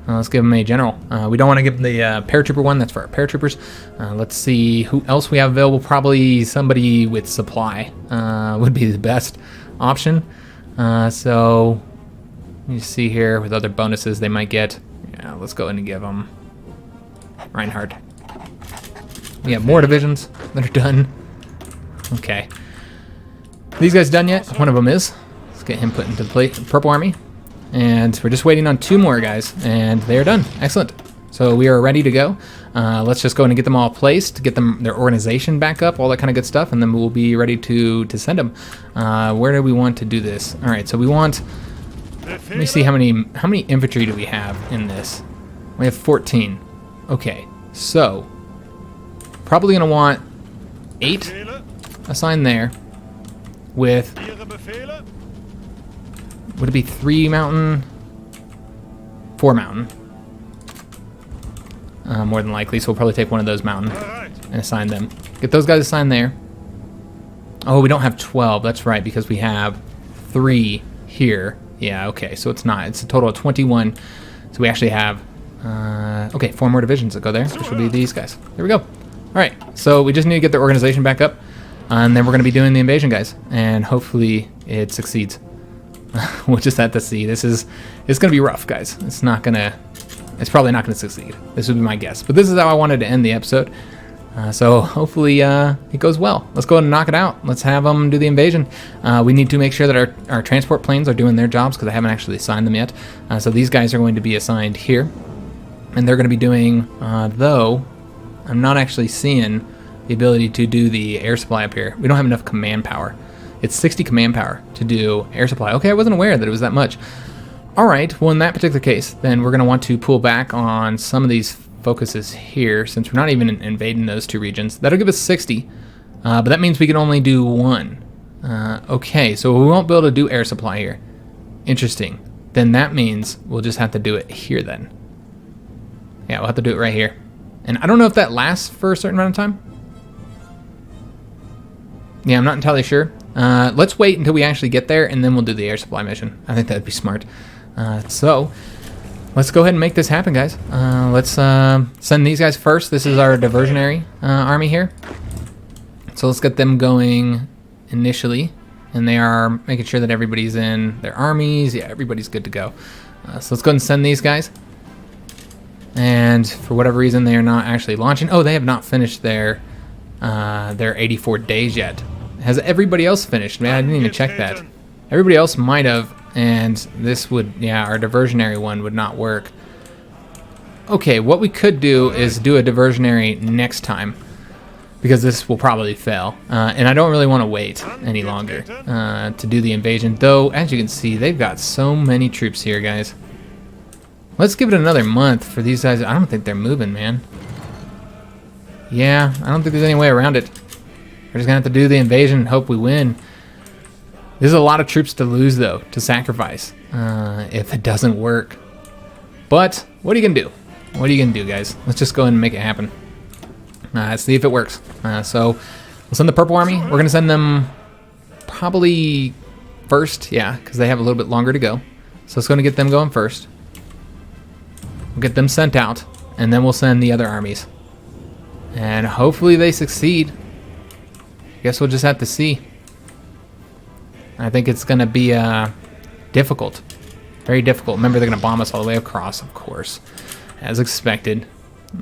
Let's give them a general. We don't want to give them the paratrooper one. That's for our paratroopers. Let's see who else we have available. Probably somebody with supply would be the best option. So you see here with other bonuses they might get. Yeah, let's go in and give them Reinhardt. We have more divisions that are done. Okay. These guys done yet? One of them is. Let's get him put into the Purple Army. And we're just waiting on 2 more guys, and they're done. Excellent. So we are ready to go. Let's just go in and get them all placed, get them their organization back up, all that kind of good stuff, and then we'll be ready to send them. Where do we want to do this? All right, so we want. Let me see how many infantry do we have in this. We have 14. Okay, so probably gonna want 8 assigned there. With, would it be 3 mountain? 4 mountain. More than likely, so we'll probably take one of those mountain and assign them. Get those guys assigned there. Oh, we don't have 12, that's right, because we have 3 here. Yeah, okay, so it's not. It's a total of 21. So we actually have, okay, 4 more divisions that go there, which will be these guys. There we go. All right, so we just need to get their organization back up. And then we're going to be doing the invasion, guys, and hopefully it succeeds. We'll just have to see. It's going to be rough, guys. It's probably not going to succeed. This would be my guess. But this is how I wanted to end the episode. So hopefully it goes well. Let's go ahead and knock it out. Let's have them do the invasion. We need to make sure that our transport planes are doing their jobs because I haven't actually assigned them yet. So these guys are going to be assigned here. And they're going to be doing, though, I'm not actually seeing the ability to do the air supply up here. We don't have enough command power. It's 60 command power to do air supply. Okay, I wasn't aware that it was that much. All right, well in that particular case, then we're gonna want to pull back on some of these focuses here since we're not even invading those 2 regions. That'll give us 60, but that means we can only do 1. Okay, so we won't be able to do air supply here. Interesting. Then that means we'll just have to do it here then. Yeah, we'll have to do it right here. And I don't know if that lasts for a certain amount of time. Yeah, I'm not entirely sure. Let's wait until we actually get there, and then we'll do the air supply mission. I think that'd be smart. So, let's go ahead and make this happen, guys. Let's send these guys first. This is our diversionary army here. So let's get them going initially. And they are making sure that everybody's in their armies. Yeah, everybody's good to go. So let's go ahead and send these guys. And for whatever reason, they are not actually launching. Oh, they have not finished their 84 days yet. Has everybody else finished? Man, I didn't even check that. Everybody else might have, and this would, yeah, our diversionary one would not work. Okay, what we could do is do a diversionary next time, because this will probably fail. And I don't really want to wait any longer to do the invasion, though, as you can see, they've got so many troops here, guys. Let's give it another month for these guys. I don't think they're moving, man. Yeah, I don't think there's any way around it. We're just going to have to do the invasion and hope we win. There's a lot of troops to lose, though, to sacrifice if it doesn't work. But what are you going to do? What are you going to do, guys? Let's just go ahead and make it happen. Let's see if it works. So we'll send the Purple Army. We're going to send them probably first, yeah, because they have a little bit longer to go. So it's going to get them going first. We'll get them sent out, and then we'll send the other armies. And hopefully they succeed. Guess we'll just have to see. I think it's going to be difficult. Very difficult. Remember, they're going to bomb us all the way across, of course, as expected.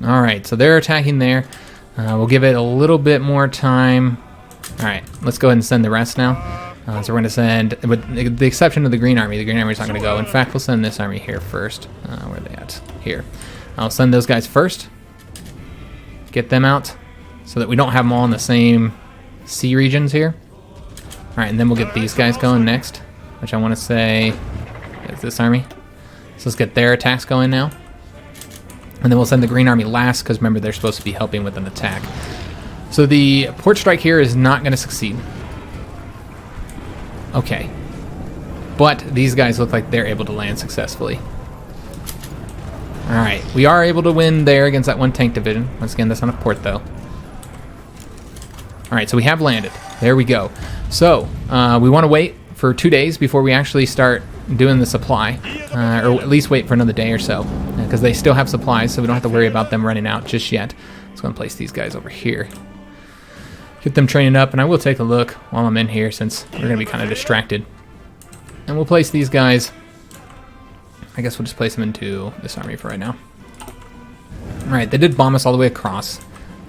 All right, so they're attacking there. We'll give it a little bit more time. All right, let's go ahead and send the rest now. So we're going to send, with the exception of the Green Army. The Green Army's not going to go. In fact, we'll send this army here first. Where are they at? Here. I'll send those guys first. Get them out so that we don't have them all in the same sea regions here. All right, and then we'll get these guys going next, which I want to say is this army. So let's get their attacks going now. And then we'll send the Green Army last, because remember, they're supposed to be helping with an attack. So the port strike here is not going to succeed. Okay. But these guys look like they're able to land successfully. Alright, we are able to win there against that one tank division. Once again, that's on a port, though. Alright, so we have landed. There we go. So, we want to wait for 2 days before we actually start doing the supply. Or at least wait for another day or so. Because they still have supplies, so we don't have to worry about them running out just yet. Let's go and place these guys over here. Get them training up, and I will take a look while I'm in here since we're going to be kind of distracted. And we'll place these guys. I guess we'll just place them into this army for right now. Alright, they did bomb us all the way across,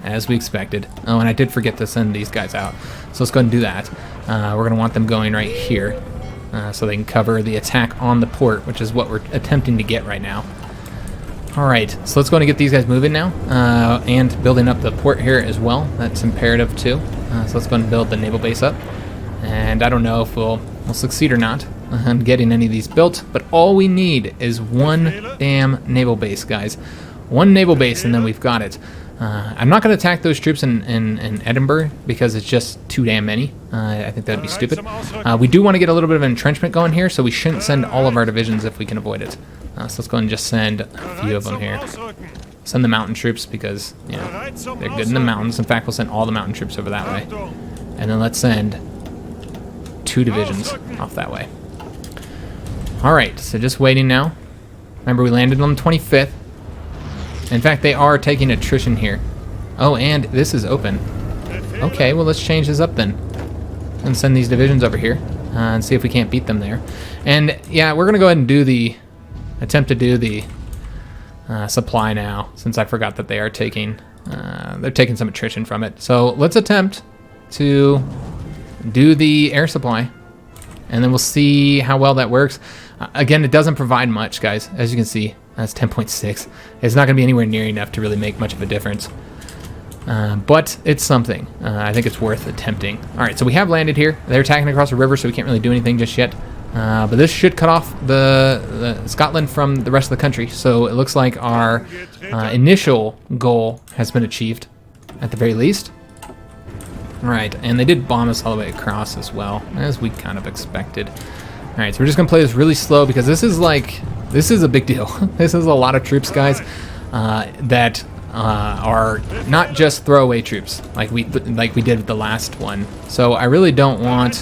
as we expected. Oh, and I did forget to send these guys out. So let's go ahead and do that. We're going to want them going right here, so they can cover the attack on the port, which is what we're attempting to get right now. Alright, so let's go and get these guys moving now, and building up the port here as well. That's imperative too. So let's go and build the naval base up. And I don't know if we'll succeed or not on getting any of these built, but all we need is one damn naval base, guys. One naval base, and then we've got it. I'm not going to attack those troops in Edinburgh because it's just too damn many. I think that'd be stupid. We do want to get a little bit of an entrenchment going here, so we shouldn't send all of our divisions if we can avoid it. So let's go and just send a few of them here. Send the mountain troops because, you know, they're good in the mountains. In fact, we'll send all the mountain troops over that way. And then let's send 2 divisions off that way. Alright, so just waiting now. Remember, we landed on the 25th. In fact, they are taking attrition here. Oh, and this is open. Okay, well, let's change this up then. And send these divisions over here and see if we can't beat them there. And, yeah, we're going to go ahead and do the... attempt to do the supply now, since I forgot that they are taking... they're taking some attrition from it. So let's attempt to do the air supply. And then we'll see how well that works. Again, it doesn't provide much, guys. As you can see, that's 10.6. It's not going to be anywhere near enough to really make much of a difference. But it's something. I think it's worth attempting. All right, so we have landed here. They're attacking across the river, so we can't really do anything just yet. But this should cut off the Scotland from the rest of the country. So it looks like our initial goal has been achieved, at the very least. Right, and they did bomb us all the way across as well, as we kind of expected. All right, so we're just gonna play this really slow because this is a big deal. This is a lot of troops, guys, that are not just throwaway troops like we did with the last one. So I really don't want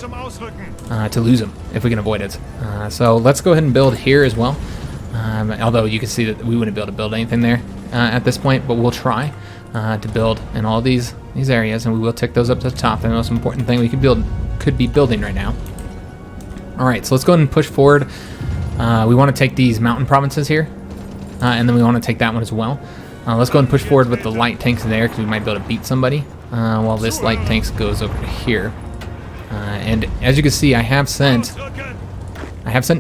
to lose them if we can avoid it. So let's go ahead and build here as well. Although you can see that we wouldn't be able to build anything there at this point, but we'll try to build in all these areas, and we will tick those up to the top. The most important thing we could be building right now. All right, so let's go ahead and push forward. We want to take these mountain provinces here, and then we want to take that one as well. Let's go ahead and push forward with the light tanks there, because we might be able to beat somebody while this light tanks goes over to here. And as you can see, I have sent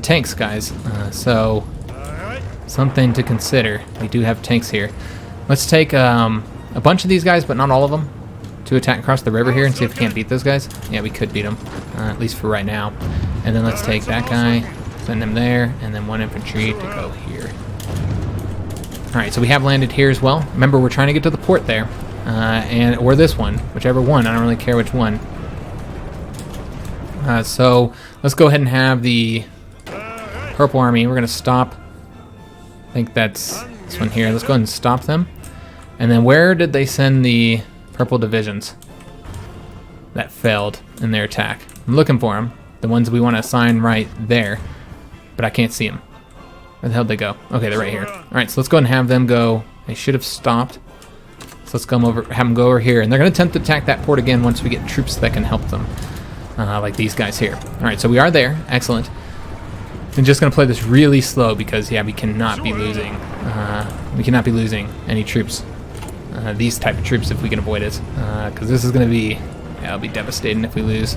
tanks, guys. So something to consider. We do have tanks here. Let's take a bunch of these guys, but not all of them, to attack across the river here and see if we can't beat those guys. Yeah, we could beat them, at least for right now. And then let's take that guy, send him there, and then 1 infantry to go here. Alright, so we have landed here as well. Remember, we're trying to get to the port there, or this one, whichever one. I don't really care which one. So let's go ahead and have the Purple Army. We're going to stop. I think that's this one here. Let's go ahead and stop them. And then where did they send the Purple divisions that failed in their attack? I'm looking for them. The ones we want to assign right there, but I can't see them. Where the hell did they go? Okay, they're right here. All right, so let's go ahead and have them go. They should have stopped. So let's have them go over here, and they're going to attempt to attack that port again once we get troops that can help them, like these guys here. All right, so we are there. Excellent. I'm just going to play this really slow because, yeah, we cannot be losing. We cannot be losing any troops these type of troops if we can avoid it, because this is going to be, yeah, it'll be devastating if we lose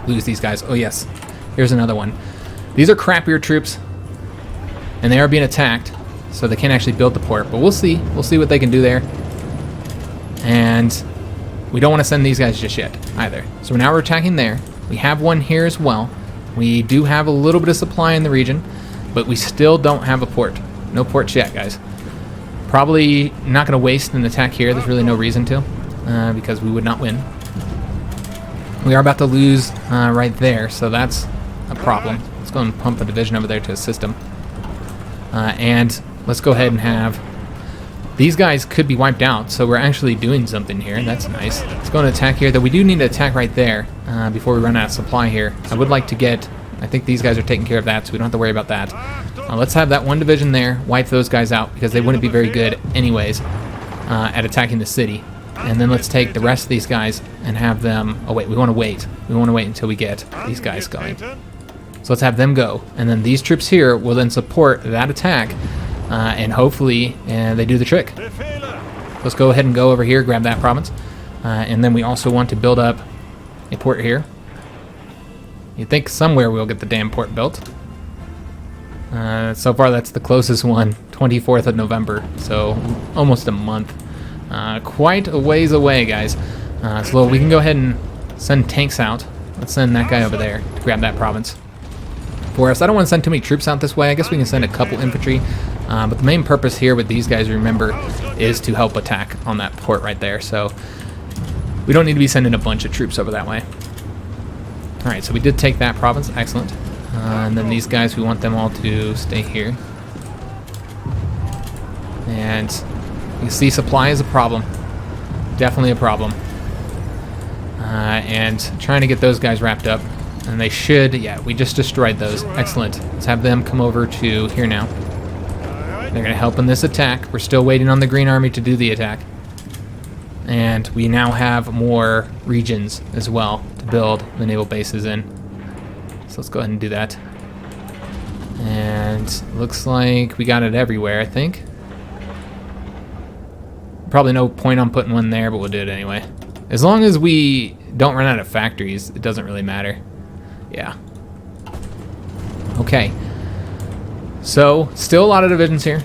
these guys. Oh yes, here's another one. These are crappier troops, and they are being attacked, so they can't actually build the port. But we'll see what they can do there. And we don't want to send these guys just yet either. So now we're attacking there. We have one here as well. We do have a little bit of supply in the region, but we still don't have a port. No ports yet, guys. Probably not going to waste an attack here. There's really no reason to, because we would not win. We are about to lose right there, so that's a problem. Let's go and pump a division over there to assist them. And let's go ahead and have... These guys could be wiped out, so we're actually doing something here. That's nice. Let's go and attack here, though we do need to attack right there before we run out of supply here. I would like to get... I think these guys are taking care of that, so we don't have to worry about that. Let's have that one division there, wipe those guys out, because they wouldn't be very good anyways at attacking the city. And then let's take the rest of these guys and have them... Oh wait, we want to wait. We want to wait until we get these guys going. So let's have them go. And then these troops here will then support that attack. And hopefully they do the trick. Let's go ahead and go over here, grab that province. And then we also want to build up a port here. You'd think somewhere we'll get the damn port built. So far that's the closest one, 24th of November. So almost a month. Quite a ways away, guys. So we can go ahead and send tanks out. Let's send that guy over there to grab that province for us. I don't want to send too many troops out this way. I guess we can send a couple infantry. But the main purpose here with these guys, remember, is to help attack on that port right there. So we don't need to be sending a bunch of troops over that way. Alright, so we did take that province. Excellent. And then these guys, we want them all to stay here. And you see supply is a problem. Definitely a problem. And trying to get those guys wrapped up. And they should, yeah, we just destroyed those. Excellent. Let's have them come over to here now. They're going to help in this attack. We're still waiting on the Green Army to do the attack. And we now have more regions as well to build the naval bases in. So let's go ahead and do that. And looks like we got it everywhere, I think. Probably no point on putting one there, but we'll do it anyway. As long as we don't run out of factories, it doesn't really matter. Yeah. Okay. So, still a lot of divisions here.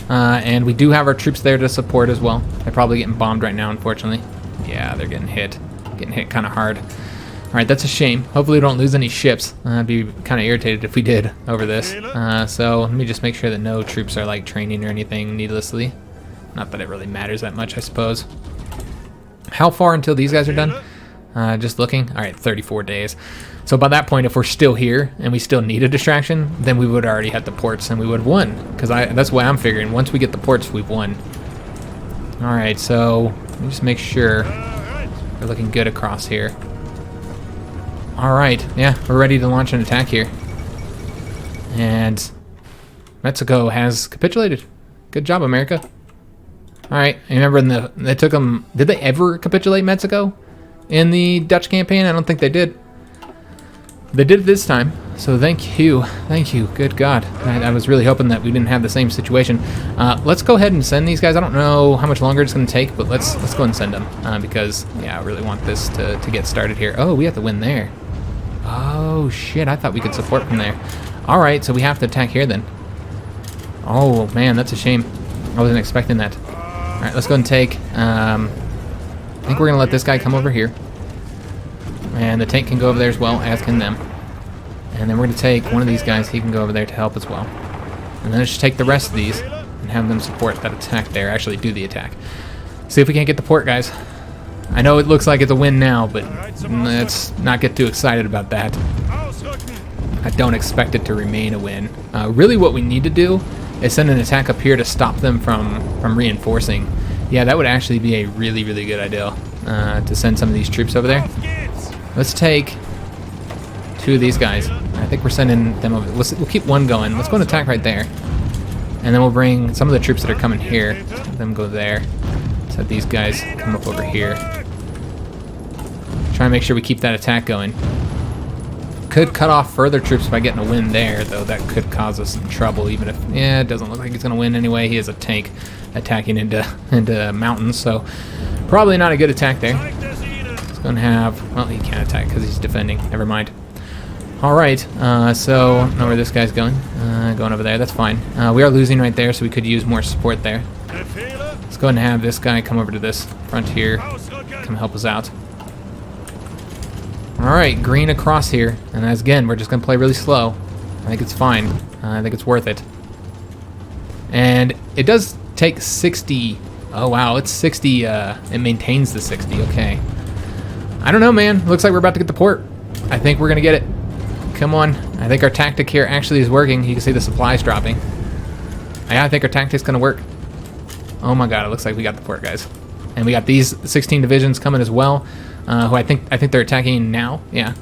And we do have our troops there to support as well. They're probably getting bombed right now, unfortunately. Yeah, they're getting hit. Getting hit kind of hard. Alright, that's a shame. Hopefully we don't lose any ships. I'd be kind of irritated if we did over this. So, let me just make sure that no troops are like training or anything needlessly. Not that it really matters that much, I suppose. How far until these guys are done? Just looking. Alright, 34 days. So by that point, if we're still here and we still need a distraction, then we would already have the ports and we would have won. Because that's the way I'm figuring. Once we get the ports, we've won. Alright, so let me just make sure we're looking good across here. Alright, yeah, we're ready to launch an attack here. And Mexico has capitulated. Good job, America. Alright, I remember they took them... Did they ever capitulate Mexico in the Dutch campaign? I don't think they did. They did it this time, so thank you. Thank you. Good God. I was really hoping that we didn't have the same situation. Let's go ahead and send these guys. I don't know how much longer it's going to take, but let's go ahead and send them because, yeah, I really want this to get started here. Oh, we have to win there. Oh, shit. I thought we could support from there. All right, so we have to attack here then. Oh, man, that's a shame. I wasn't expecting that. All right, let's go and take... I think we're going to let this guy come over here. And the tank can go over there as well, as can them. And then we're going to take one of these guys. He can go over there to help as well. And then let's just take the rest of these and have them support that attack there. Actually do the attack. See if we can't get the port, guys. I know it looks like it's a win now, but let's not get too excited about that. I don't expect it to remain a win. Really what we need to do is send an attack up here to stop them from reinforcing. Yeah, that would actually be a really, really good idea to send some of these troops over there. Let's take two of these guys. I think we're sending them over. We'll keep one going. Let's go and attack right there. And then we'll bring some of the troops that are coming here. Have them go there. Let's have these guys come up over here. Try and make sure we keep that attack going. Could cut off further troops by getting a win there, though that could cause us some trouble, even if... Yeah, it doesn't look like he's going to win anyway. He has a tank. attacking into mountains, so probably not a good attack there. He's going to have... Well, he can't attack because he's defending. Never mind. Alright, so I don't know where this guy's going. Going over there, that's fine. We are losing right there, so we could use more support there. Let's go ahead and have this guy come over to this front here. Come help us out. Alright, green across here. And as again, we're just going to play really slow. I think it's fine. I think it's worth it. And it does take 60... Oh wow, it's 60... it maintains the 60, okay. I don't know, man. Looks like we're about to get the port. I think we're going to get it. Come on. I think our tactic here actually is working. You can see the supplies dropping. Yeah, I think our tactic's going to work. Oh my god, it looks like we got the port, guys. And we got these 16 divisions coming as well, who I think they're attacking now. Yeah.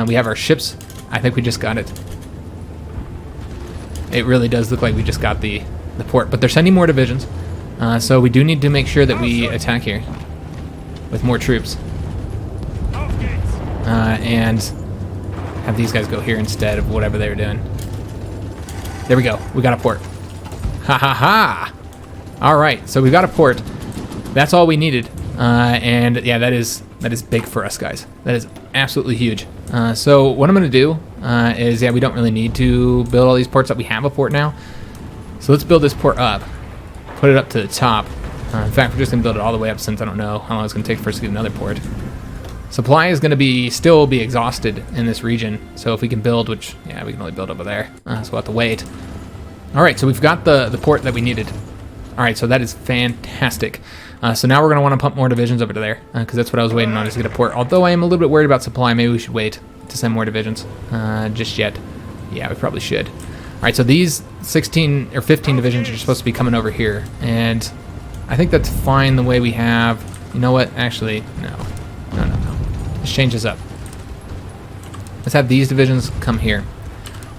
We have our ships. I think we just got it. It really does look like we just got the port, but they're sending more divisions. So we do need to make sure that we attack here with more troops. And have these guys go here instead of whatever they were doing. There we go. We got a port. Ha ha ha! Alright, so we got a port. That's all we needed. And yeah, that is big for us, guys. That is absolutely huge. So what I'm going to do is, yeah, we don't really need to build all these ports up. We have a port now. So let's build this port up. Put it up to the top. In fact, we're just going to build it all the way up since I don't know how long it's going to take for us to get another port. Supply is going to still be exhausted in this region. So if we can build, which, yeah, we can only build over there. So we'll have to wait. Alright, so we've got the port that we needed. Alright, so that is fantastic. So now we're going to want to pump more divisions over to there, because that's what I was waiting on, is to get a port. Although I am a little bit worried about supply, maybe we should wait to send more divisions just yet. Yeah, we probably should. Alright, so these 16 or 15 divisions are supposed to be coming over here, and I think that's fine the way we have... You know what? Actually, no. No. Let's change this up. Let's have these divisions come here.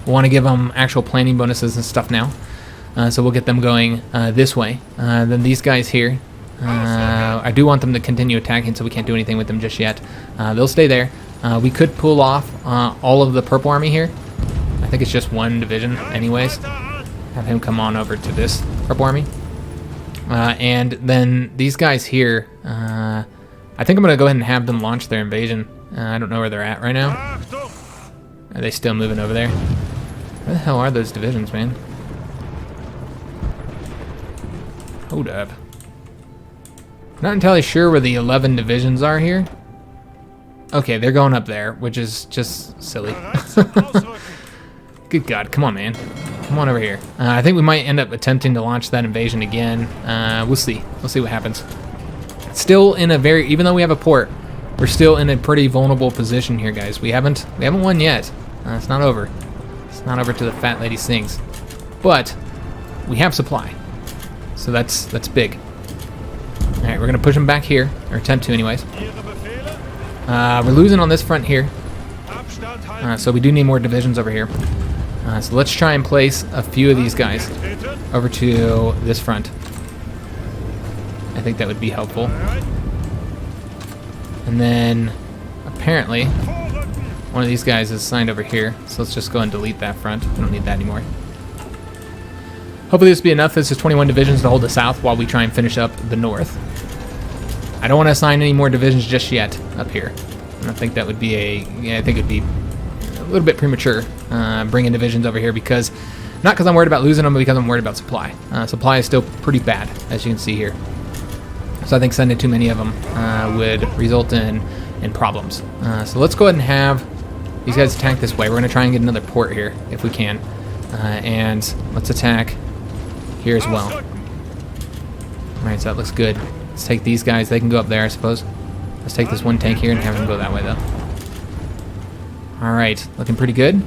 We want to give them actual planning bonuses and stuff now. So we'll get them going this way. Then these guys here, I do want them to continue attacking, so we can't do anything with them just yet. They'll stay there. We could pull off all of the purple army here. I think it's just one division anyways. Have him come on over to this purple army. And then these guys here, I think I'm going to go ahead and have them launch their invasion. I don't know where they're at right now. Are they still moving over there? Where the hell are those divisions, man? Hold up. Not entirely sure where the 11 divisions are here. Okay, they're going up there, which is just silly. Good God, come on, man. Come on over here. I think we might end up attempting to launch that invasion again. We'll see. We'll see what happens. Still in a very... Even though we have a port, we're still in a pretty vulnerable position here, guys. We haven't won yet. It's not over. It's not over till the fat lady sings. But we have supply. So that's big. Alright, we're going to push them back here. Or attempt to anyways. We're losing on this front here. So we do need more divisions over here. So let's try and place a few of these guys over to this front. I think that would be helpful. And then apparently one of these guys is assigned over here. So let's just go and delete that front. We don't need that anymore. Hopefully this will be enough. This is 21 divisions to hold the south while we try and finish up the north. I don't want to assign any more divisions just yet up here. And I think that would be I think it would be a little bit premature bringing divisions over here, because not because I'm worried about losing them, but because I'm worried about supply. Supply is still pretty bad, as you can see here. So I think sending too many of them would result in problems. So let's go ahead and have these guys attack this way. We're going to try and get another port here if we can. And let's attack here as well. Alright, so that looks good. Let's take these guys. They can go up there, I suppose. Let's take this one tank here and have them go that way, though. Alright, looking pretty good.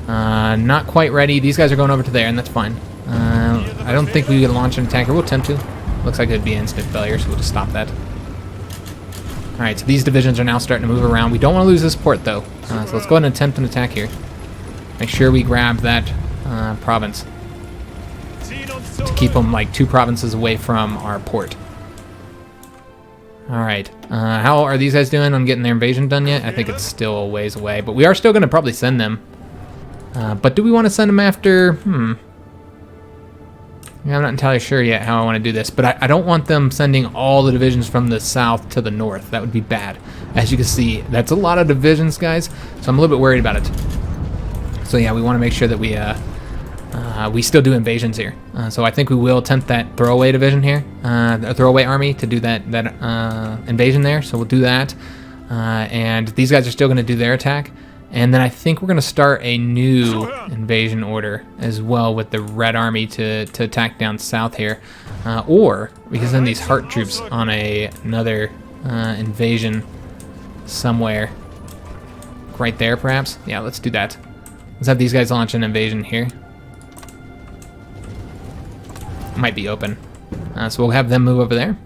Not quite ready. These guys are going over to there, and that's fine. I don't think we can launch an attack, or we'll attempt to. Looks like it'd be instant failure, so we'll just stop that. Alright, so these divisions are now starting to move around. We don't want to lose this port, though. So let's go ahead and attempt an attack here. Make sure we grab that province. To keep them like 2 provinces away from our port. Alright, how are these guys doing on getting their invasion done yet? I think it's still a ways away, but we are still going to probably send them. But do we want to send them after... I'm not entirely sure yet how I want to do this, but I don't want them sending all the divisions from the south to the north. That would be bad. As you can see, that's a lot of divisions, guys, so I'm a little bit worried about it. So yeah, we want to make sure that we still do invasions here. So I think we will attempt that throwaway division here, a throwaway army to do that invasion there. So we'll do that, and these guys are still going to do their attack. And then I think we're going to start a new invasion order as well with the Red Army to attack down south here. Or we can send these Heart troops on another invasion somewhere. Right there, perhaps? Yeah, let's do that. Let's have these guys launch an invasion here. Might be open. So we'll have them move over there.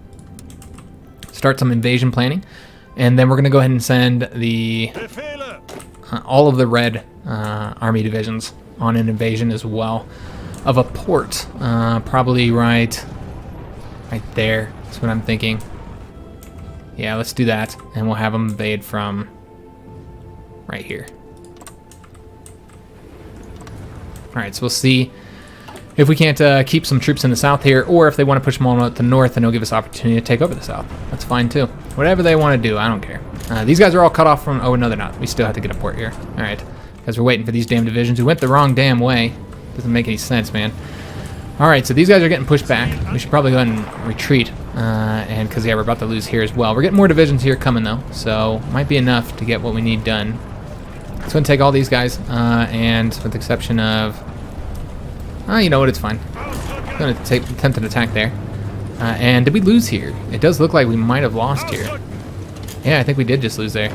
Start some invasion planning. And then we're going to go ahead and send the... all of the Red Army divisions on an invasion as well of a port, probably right there. That's what I'm thinking. Yeah, let's do that, and we'll have them invade from right here. All right, so we'll see if we can't keep some troops in the south here, or if they want to push them all out to the north, and it'll give us opportunity to take over the south. That's fine too. Whatever they want to do, I don't care. These guys are all cut off from... Oh, no, they're not. We still have to get a port here. All right, because we're waiting for these damn divisions who went the wrong damn way. Doesn't make any sense, man. All right, so these guys are getting pushed back. We should probably go ahead and retreat, and because, yeah, we're about to lose here as well. We're getting more divisions here coming, though, so might be enough to get what we need done. It's going to take all these guys, and with the exception of... you know what, it's fine. I'm going to attempt an attack there. And did we lose here? It does look like we might have lost here. Yeah, I think we did just lose there.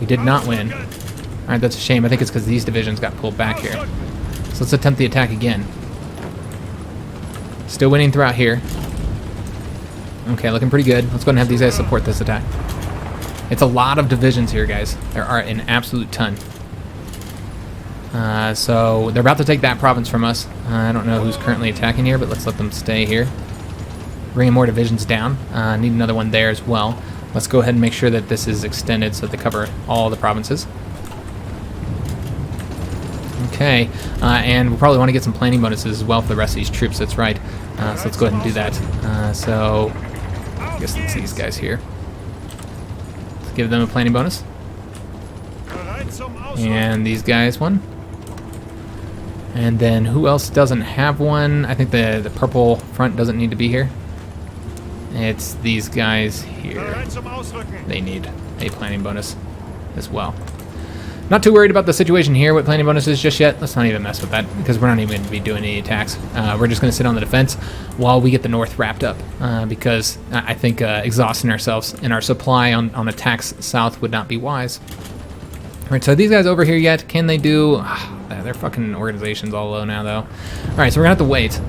We did not win. Alright, that's a shame. I think it's because these divisions got pulled back here. So let's attempt the attack again. Still winning throughout here. Okay, looking pretty good. Let's go ahead and have these guys support this attack. It's a lot of divisions here, guys. There are an absolute ton. So they're about to take that province from us. I don't know who's currently attacking here, but let's let them stay here. Bringing more divisions down. Need another one there as well. Let's go ahead and make sure that this is extended so that they cover all the provinces. Okay, and we'll probably want to get some planning bonuses as well for the rest of these troops. That's right. So let's go ahead and do that. So I guess it's these guys here. Let's give them a planning bonus. And these guys one. And then who else doesn't have one? I think the purple front doesn't need to be here. It's these guys here. They need a planning bonus as well. Not too worried about the situation here with planning bonuses just yet. Let's not even mess with that because we're not even going to be doing any attacks. We're just going to sit on the defense while we get the north wrapped up because I think exhausting ourselves in our supply on attacks south would not be wise. All right, so are these guys over here yet? Can they do... their fucking organization's all low now, though. All right, so we're going to have to wait.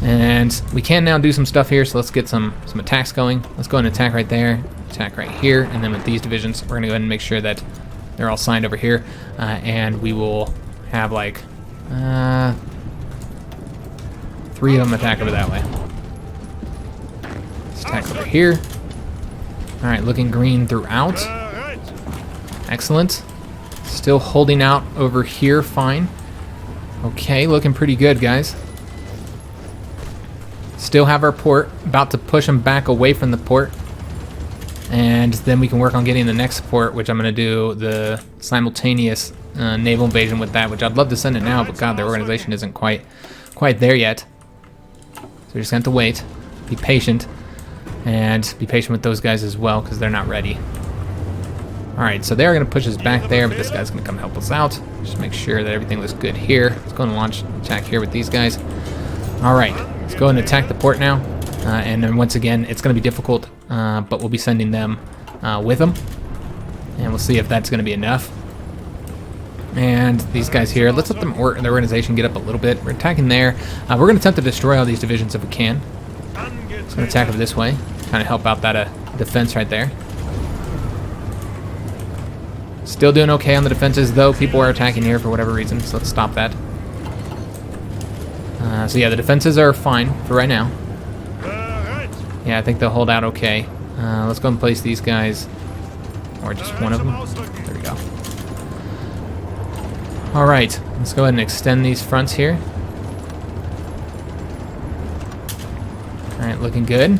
And we can now do some stuff here, so let's get some attacks going. Let's go ahead and attack right there, attack right here, and then with these divisions, we're going to go ahead and make sure that they're all signed over here, and we will have, like, 3 of them attack over that way. Let's attack over here. All right, looking green throughout. Excellent. Still holding out over here, fine. Okay, looking pretty good, guys. Still have our port, about to push them back away from the port. And then we can work on getting the next port, which I'm going to do the simultaneous naval invasion with that, which I'd love to send it now, but God, their organization isn't quite there yet. So we're just going to have to wait, be patient, and be patient with those guys as well, because they're not ready. Alright, so they're going to push us back there, but this guy's going to come help us out. Just make sure that everything looks good here. Let's go and launch an attack here with these guys. Alright, let's go and attack the port now. And then once again, it's going to be difficult, but we'll be sending them with them. And we'll see if that's going to be enough. And these guys here, let's let them their organization get up a little bit. We're attacking there. We're going to attempt to destroy all these divisions if we can. Let's go attack them this way. Kind of help out that defense right there. Still doing okay on the defenses, though. People are attacking here for whatever reason, so let's stop that. So yeah, the defenses are fine for right now. Yeah, I think they'll hold out okay. Let's go and place these guys, or just one of them. There we go. All right, let's go ahead and extend these fronts here. Alright, looking good.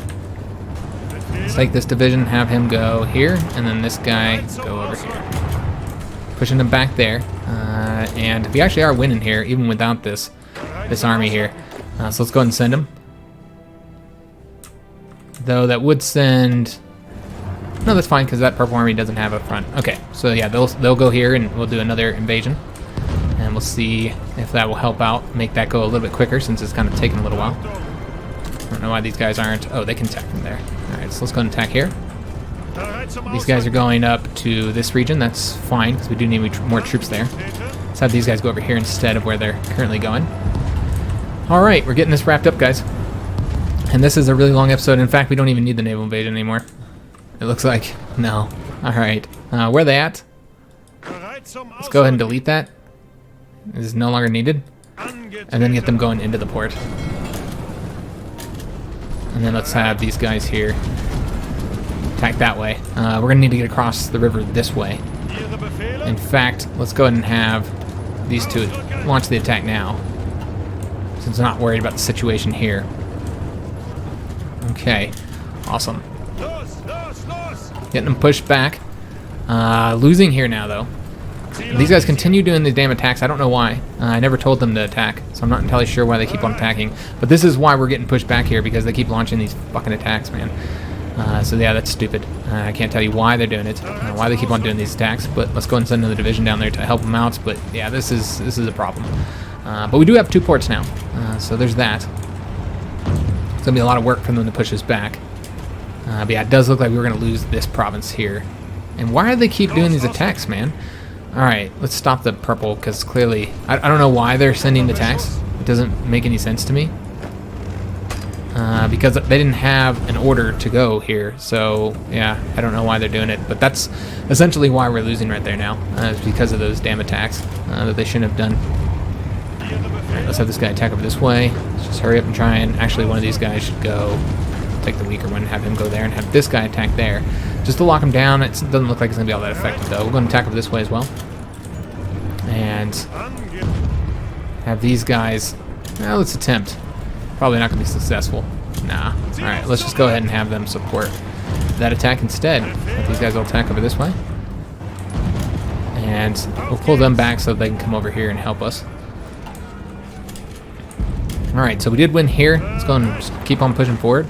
Let's take this division, have him go here, and then this guy go over here. Pushing them back there. And we actually are winning here, even without this army here. So let's go ahead and send him. Though that would send... No, that's fine, because that purple army doesn't have a front. Okay, so yeah, they'll go here, and we'll do another invasion. And we'll see if that will help out, make that go a little bit quicker, since it's kind of taking a little while. I don't know why these guys aren't... Oh, they can attack from there. Alright, so let's go and attack here. These guys are going up to this region. That's fine, because we do need more troops there. Let's have these guys go over here instead of where they're currently going. Alright, we're getting this wrapped up, guys. And this is a really long episode. In fact, we don't even need the naval invasion anymore. It looks like. No. Alright. Where are they at? Let's go ahead and delete that. This is no longer needed. And then get them going into the port. And then let's have these guys here attack that way. We're going to need to get across the river this way. In fact, let's go ahead and have these two launch the attack now, since I'm not worried about the situation here. Okay, awesome. Getting them pushed back. Losing here now, though. These guys continue doing these damn attacks. I don't know why. I never told them to attack, so I'm not entirely sure why they keep on attacking. But this is why we're getting pushed back here, because they keep launching these fucking attacks, man. So yeah, that's stupid. I can't tell you why they're doing it, why they keep on doing these attacks. But let's go and send another division down there to help them out. But yeah, this is a problem. But we do have 2 ports now, so there's that. It's gonna be a lot of work for them to push us back. But yeah, it does look like we're gonna lose this province here. And why do they keep doing these attacks, man? Alright, let's stop the purple, because clearly... I don't know why they're sending the attacks. It doesn't make any sense to me. Because they didn't have an order to go here. So, yeah, I don't know why they're doing it. But that's essentially why we're losing right there now. It's because of those damn attacks that they shouldn't have done. Alright, let's have this guy attack over this way. Let's just hurry up and try and... Actually, one of these guys should go... Take the weaker one, have him go there, and have this guy attack there. Just to lock him down. It doesn't look like it's going to be all that effective, though. We're going to attack over this way as well. And have these guys... Well, let's attempt. Probably not going to be successful. Nah. Alright, let's just go ahead and have them support that attack instead. Let these guys all attack over this way. And we'll pull them back so they can come over here and help us. Alright, so we did win here. Let's go and just keep on pushing forward.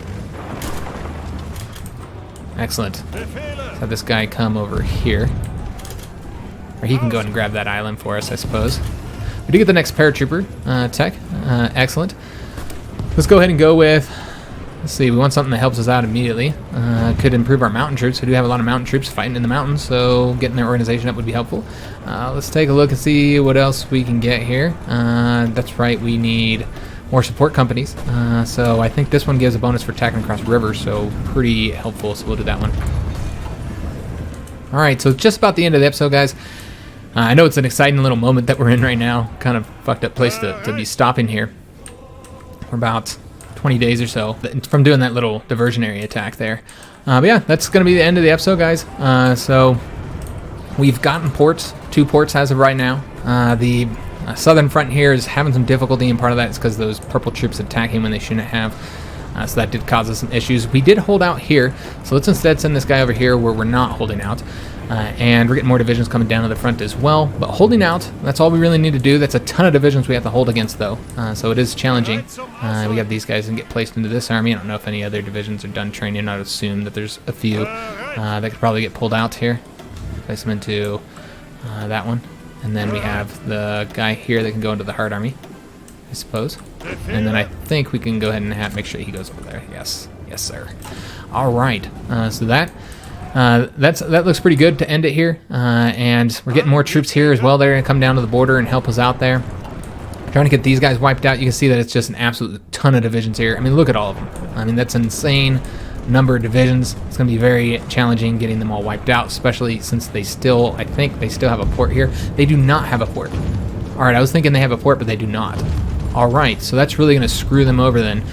Excellent. Let's have this guy come over here. Or he can go ahead and grab that island for us, I suppose. We do get the next paratrooper tech. Excellent. Let's go ahead and go with... Let's see, we want something that helps us out immediately. Could improve our mountain troops. We do have a lot of mountain troops fighting in the mountains, so getting their organization up would be helpful. Let's take a look and see what else we can get here. That's right, we need more support companies. So I think this one gives a bonus for attacking across rivers, so pretty helpful, so we'll do that one. Alright, so just about the end of the episode, guys. I know it's an exciting little moment that we're in right now. Kind of fucked up place to be stopping here. We're about 20 days or so from doing that little diversionary attack there. But yeah, that's going to be the end of the episode, guys. So we've gotten ports, 2 ports as of right now. The southern front here is having some difficulty, and part of that is because those purple troops attacking when they shouldn't have. So that did cause us some issues. We did hold out here, so let's instead send this guy over here where we're not holding out. And we're getting more divisions coming down to the front as well. But holding out, that's all we really need to do. That's a ton of divisions we have to hold against, though. So it is challenging. We have these guys and get placed into this army. I don't know if any other divisions are done training. I'd assume that there's a few that could probably get pulled out here. Place them into that one. And then we have the guy here that can go into the Hard Army, I suppose. And then I think we can go ahead and make sure he goes over there. Yes. Yes, sir. All right. So that looks pretty good to end it here. And we're getting more troops here as well. They're going to come down to the border and help us out there. Trying to get these guys wiped out. You can see that it's just an absolute ton of divisions here. I mean, look at all of them. I mean, that's an insane number of divisions. It's going to be very challenging getting them all wiped out, especially since I think they still have a port here. They do not have a port. All right, I was thinking they have a port, but they do not. All right, so that's really going to screw them over then.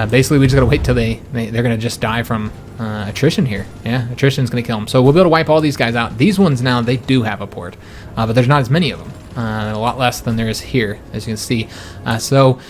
Basically, we just got to wait till they're going to just die from attrition here. Yeah, attrition's going to kill them. So we'll be able to wipe all these guys out. These ones now, they do have a port, but there's not as many of them. A lot less than there is here, as you can see. So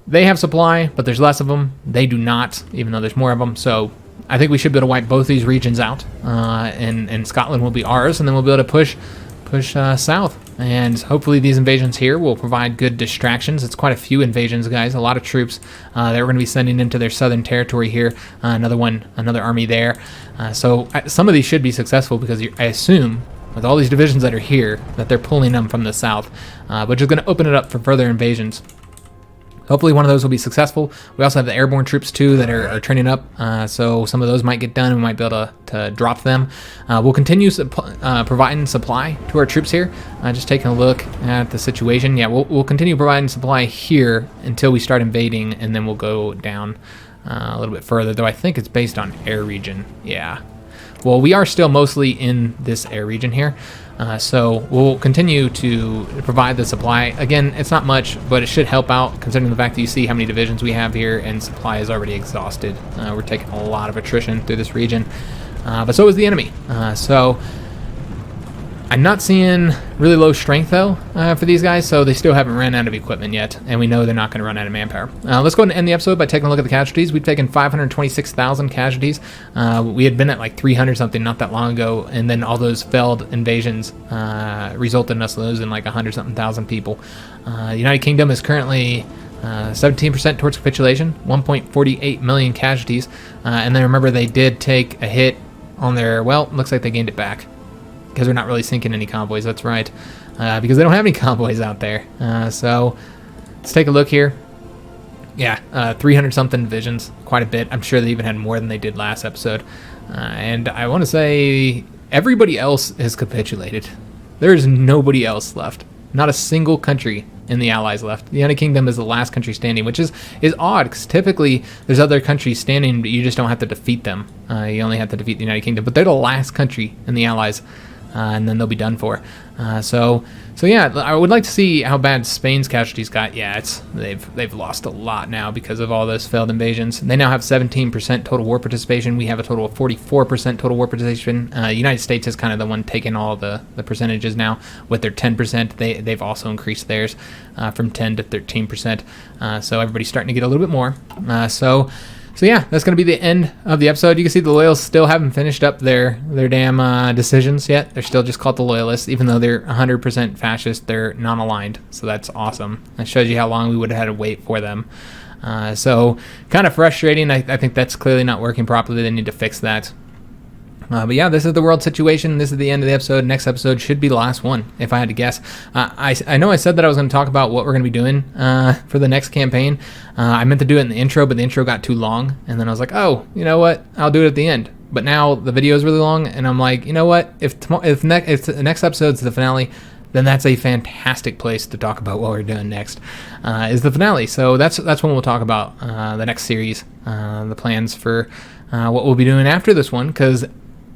They have supply, but there's less of them. They do not, even though there's more of them. So I think we should be able to wipe both these regions out, and Scotland will be ours, and then we'll be able to push south. And hopefully these invasions here will provide good distractions. It's quite a few invasions, guys. A lot of troops that we're going to be sending into their southern territory here. Another army there. So some of these should be successful because I assume with all these divisions that are here that they're pulling them from the south, which is going to open it up for further invasions. Hopefully one of those will be successful. We also have the airborne troops too that are training up, so some of those might get done and we might be able to drop them. We'll continue providing supply to our troops here. Just taking a look at the situation. Yeah, we'll continue providing supply here until we start invading, and then we'll go down a little bit further, though I think it's based on air region. Yeah. Well, we are still mostly in this air region here, so we'll continue to provide the supply. Again, it's not much, but it should help out considering the fact that you see how many divisions we have here, and supply is already exhausted. We're taking a lot of attrition through this region, but so is the enemy. So I'm not seeing really low strength though for these guys, so they still haven't ran out of equipment yet, and we know they're not going to run out of manpower. Let's go ahead and end the episode by taking a look at the casualties. We've taken 526,000 casualties. We had been at like 300 something not that long ago, and then all those failed invasions resulted in us losing like 100 something thousand people. The United Kingdom is currently 17% towards capitulation, 1.48 million casualties, and then remember they did take a hit on their, well, looks like they gained it back, because they're not really sinking any convoys. That's right, because they don't have any convoys out there. So let's take a look here. Yeah, 300 something divisions, quite a bit. I'm sure they even had more than they did last episode. And I want to say everybody else has capitulated. There is nobody else left. Not a single country in the Allies left. The United Kingdom is the last country standing, which is odd, because typically there's other countries standing, but you just don't have to defeat them. You only have to defeat the United Kingdom, but they're the last country in the Allies. And then they'll be done for. So yeah, I would like to see how bad Spain's casualties got. Yeah, they've lost a lot now because of all those failed invasions. They now have 17% total war participation. We have a total of 44% total war participation. United States is kind of the one taking all the percentages now with their 10%. They've also increased theirs from 10 to 13%. So everybody's starting to get a little bit more. So yeah, that's going to be the end of the episode. You can see the Loyals still haven't finished up their damn decisions yet. They're still just called the Loyalists, even though they're 100% fascist. They're non-aligned, so that's awesome. That shows you how long we would have had to wait for them. So kind of frustrating. I think that's clearly not working properly. They need to fix that. But yeah, this is the world situation. This is the end of the episode. Next episode should be the last one, if I had to guess. I know I said that I was going to talk about what we're going to be doing for the next campaign. I meant to do it in the intro, but the intro got too long. And then I was like, oh, you know what? I'll do it at the end. But now the video is really long, and I'm like, you know what? If the next episode's the finale, then that's a fantastic place to talk about what we're doing next, is the finale. So that's when we'll talk about the next series, the plans for what we'll be doing after this one, because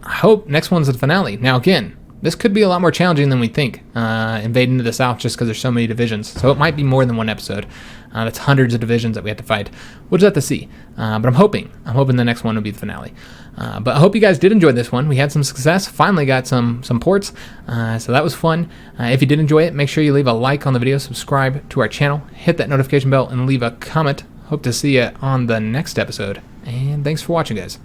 I hope next one's the finale. Now, again, this could be a lot more challenging than we think, invading into the south, just because there's so many divisions. So it might be more than one episode. That's hundreds of divisions that we have to fight. We'll just have to see. But I'm hoping the next one will be the finale. But I hope you guys did enjoy this one. We had some success. Finally got some ports. So that was fun. If you did enjoy it, make sure you leave a like on the video, subscribe to our channel, hit that notification bell, and leave a comment. Hope to see you on the next episode. And thanks for watching, guys.